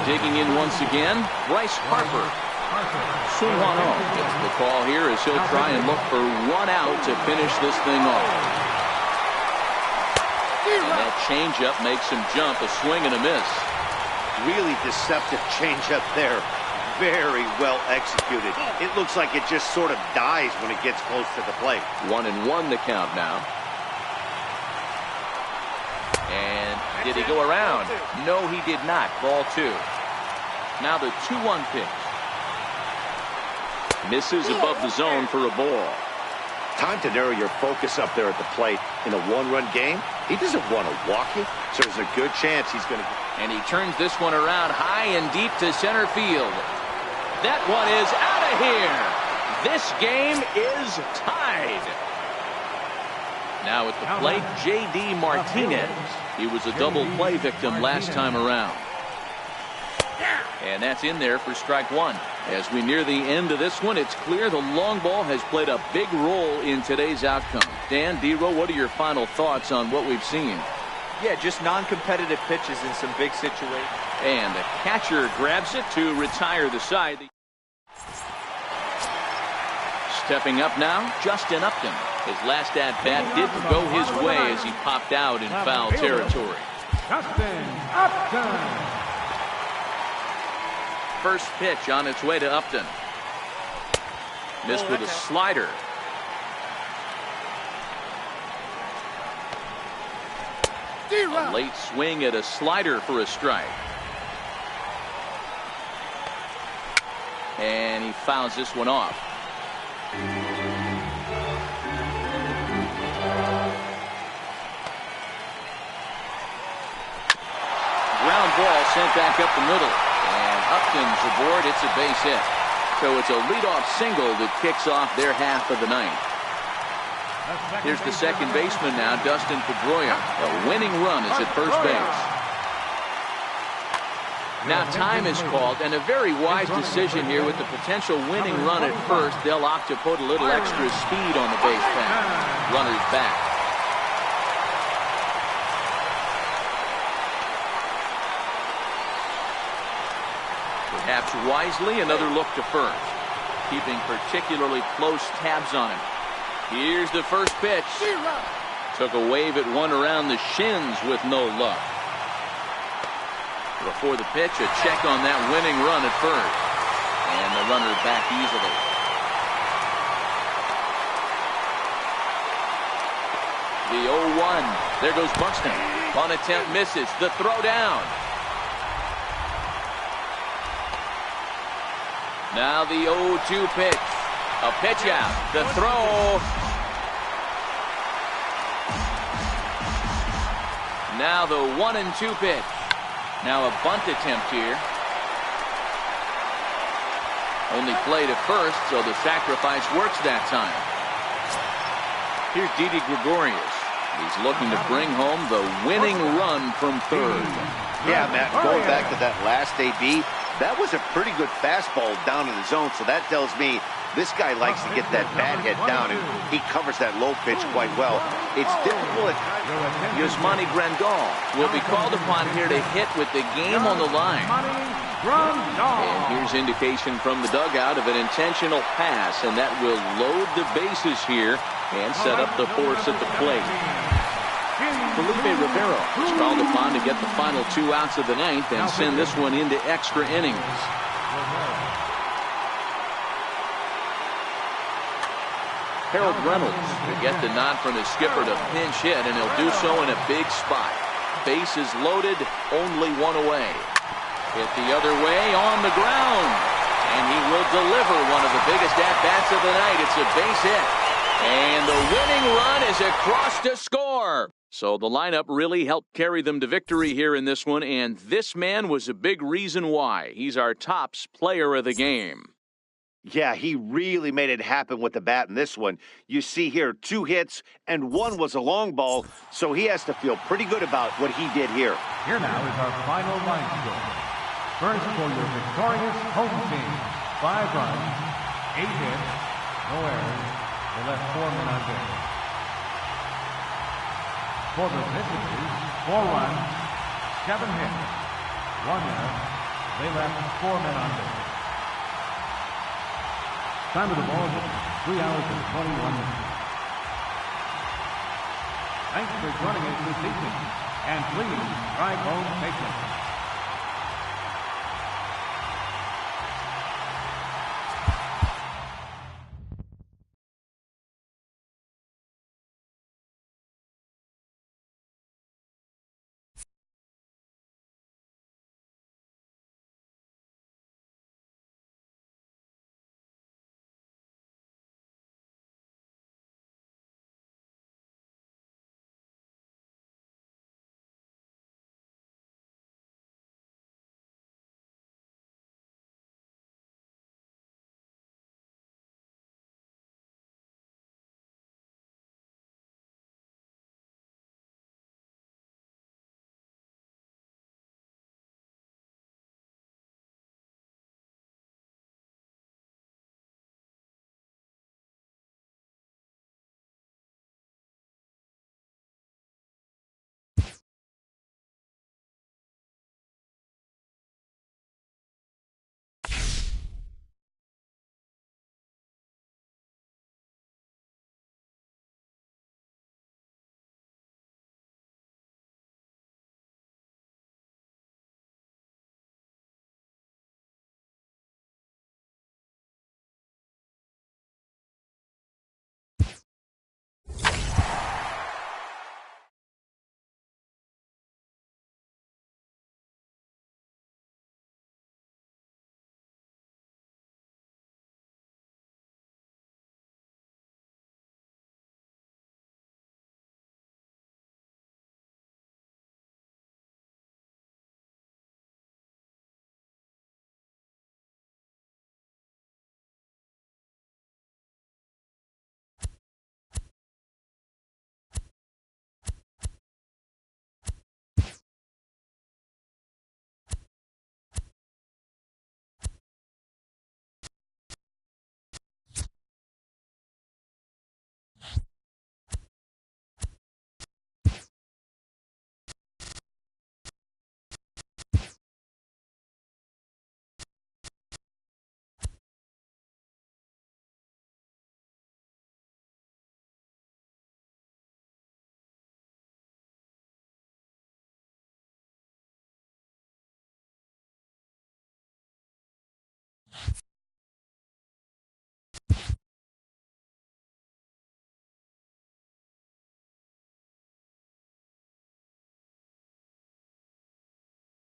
Digging in once again, Bryce Harper. Sunhwan Oh gets the call here as he'll try and look for 1 out to finish this thing off. And that changeup makes him jump, a swing and a miss. Really deceptive changeup there. Very well executed. It looks like it just sort of dies when it gets close to the plate. 1-1 the count now. And did he go around? No, he did not. Ball 2. Now the 2-1 pitch. Misses above the zone for a ball. Time to narrow your focus up there at the plate. In a 1-run game, he doesn't want to walk it, so there's a good chance he's going to. And he turns this one around high and deep to center field. That one is out of here. This game is tied. Now at the plate, J.D. Martinez. He was a double play victim last time around. And that's in there for strike 1. As we near the end of this one, it's clear the long ball has played a big role in today's outcome. Dan, D-Row, what are your final thoughts on what we've seen? Yeah, just non-competitive pitches in some big situations. And the catcher grabs it to retire the side. Stepping up now, Justin Upton. His last at-bat didn't go his way as he popped out in foul territory. Justin Upton. First pitch on its way to Upton. Missed with a slider. A late swing at a slider for a strike. And he fouls this one off. Ground ball sent back up the middle. And Upton's aboard. It's a base hit. So it's a leadoff single that kicks off their half of the ninth. Here's the second baseman now, Dustin Pedroia. A winning run is at first base. Now time is called, and a very wise decision here with the potential winning run at first. They'll opt to put a little extra speed on the base path. Runners back. Perhaps wisely, another look to first. Keeping particularly close tabs on him. Here's the first pitch. Took a wave at one around the shins with no luck. Before the pitch, a check on that winning run at first. And the runner back easily. The 0-1. There goes Buxton. On attempt misses. The throw down. Now the 0-2 pitch. A pitch out. The throw. Now the 1-2 pitch. Now a bunt attempt here. Only played at first, so the sacrifice works that time. Here's Didi Gregorius. He's looking to bring home the winning run from third. Yeah, Matt, going back to that last AB, that was a pretty good fastball down in the zone, so that tells me this guy likes to get that bat head down, and he covers that low pitch quite well. It's difficult. Yasmani Grandal will be called upon here to hit with the game on the line. And here's indication from the dugout of an intentional pass, and that will load the bases here and set up the force at the plate. Felipe Rivero is called upon to get the final 2 outs of the ninth and send this one into extra innings. Harold Reynolds to get the nod from his skipper to pinch hit, and he'll do so in a big spot. Bases loaded, only one away. Hit the other way on the ground, and he will deliver one of the biggest at-bats of the night. It's a base hit, and the winning run is across to score. So the lineup really helped carry them to victory here in this one, and this man was a big reason why. He's our tops player of the game. Yeah, he really made it happen with the bat in this one. You see here 2 hits, and 1 was a long ball, so he has to feel pretty good about what he did here. Here now is our final line score. First for your victorious home team, 5 runs, 8 hits, no errors. They left 4 men on base. For the visitors, 4 runs, 7 hits, 1 error. They left 4 men on base. Time of the ball is 3 hours and 21 minutes. Thanks for joining us this evening, and please drive home safely.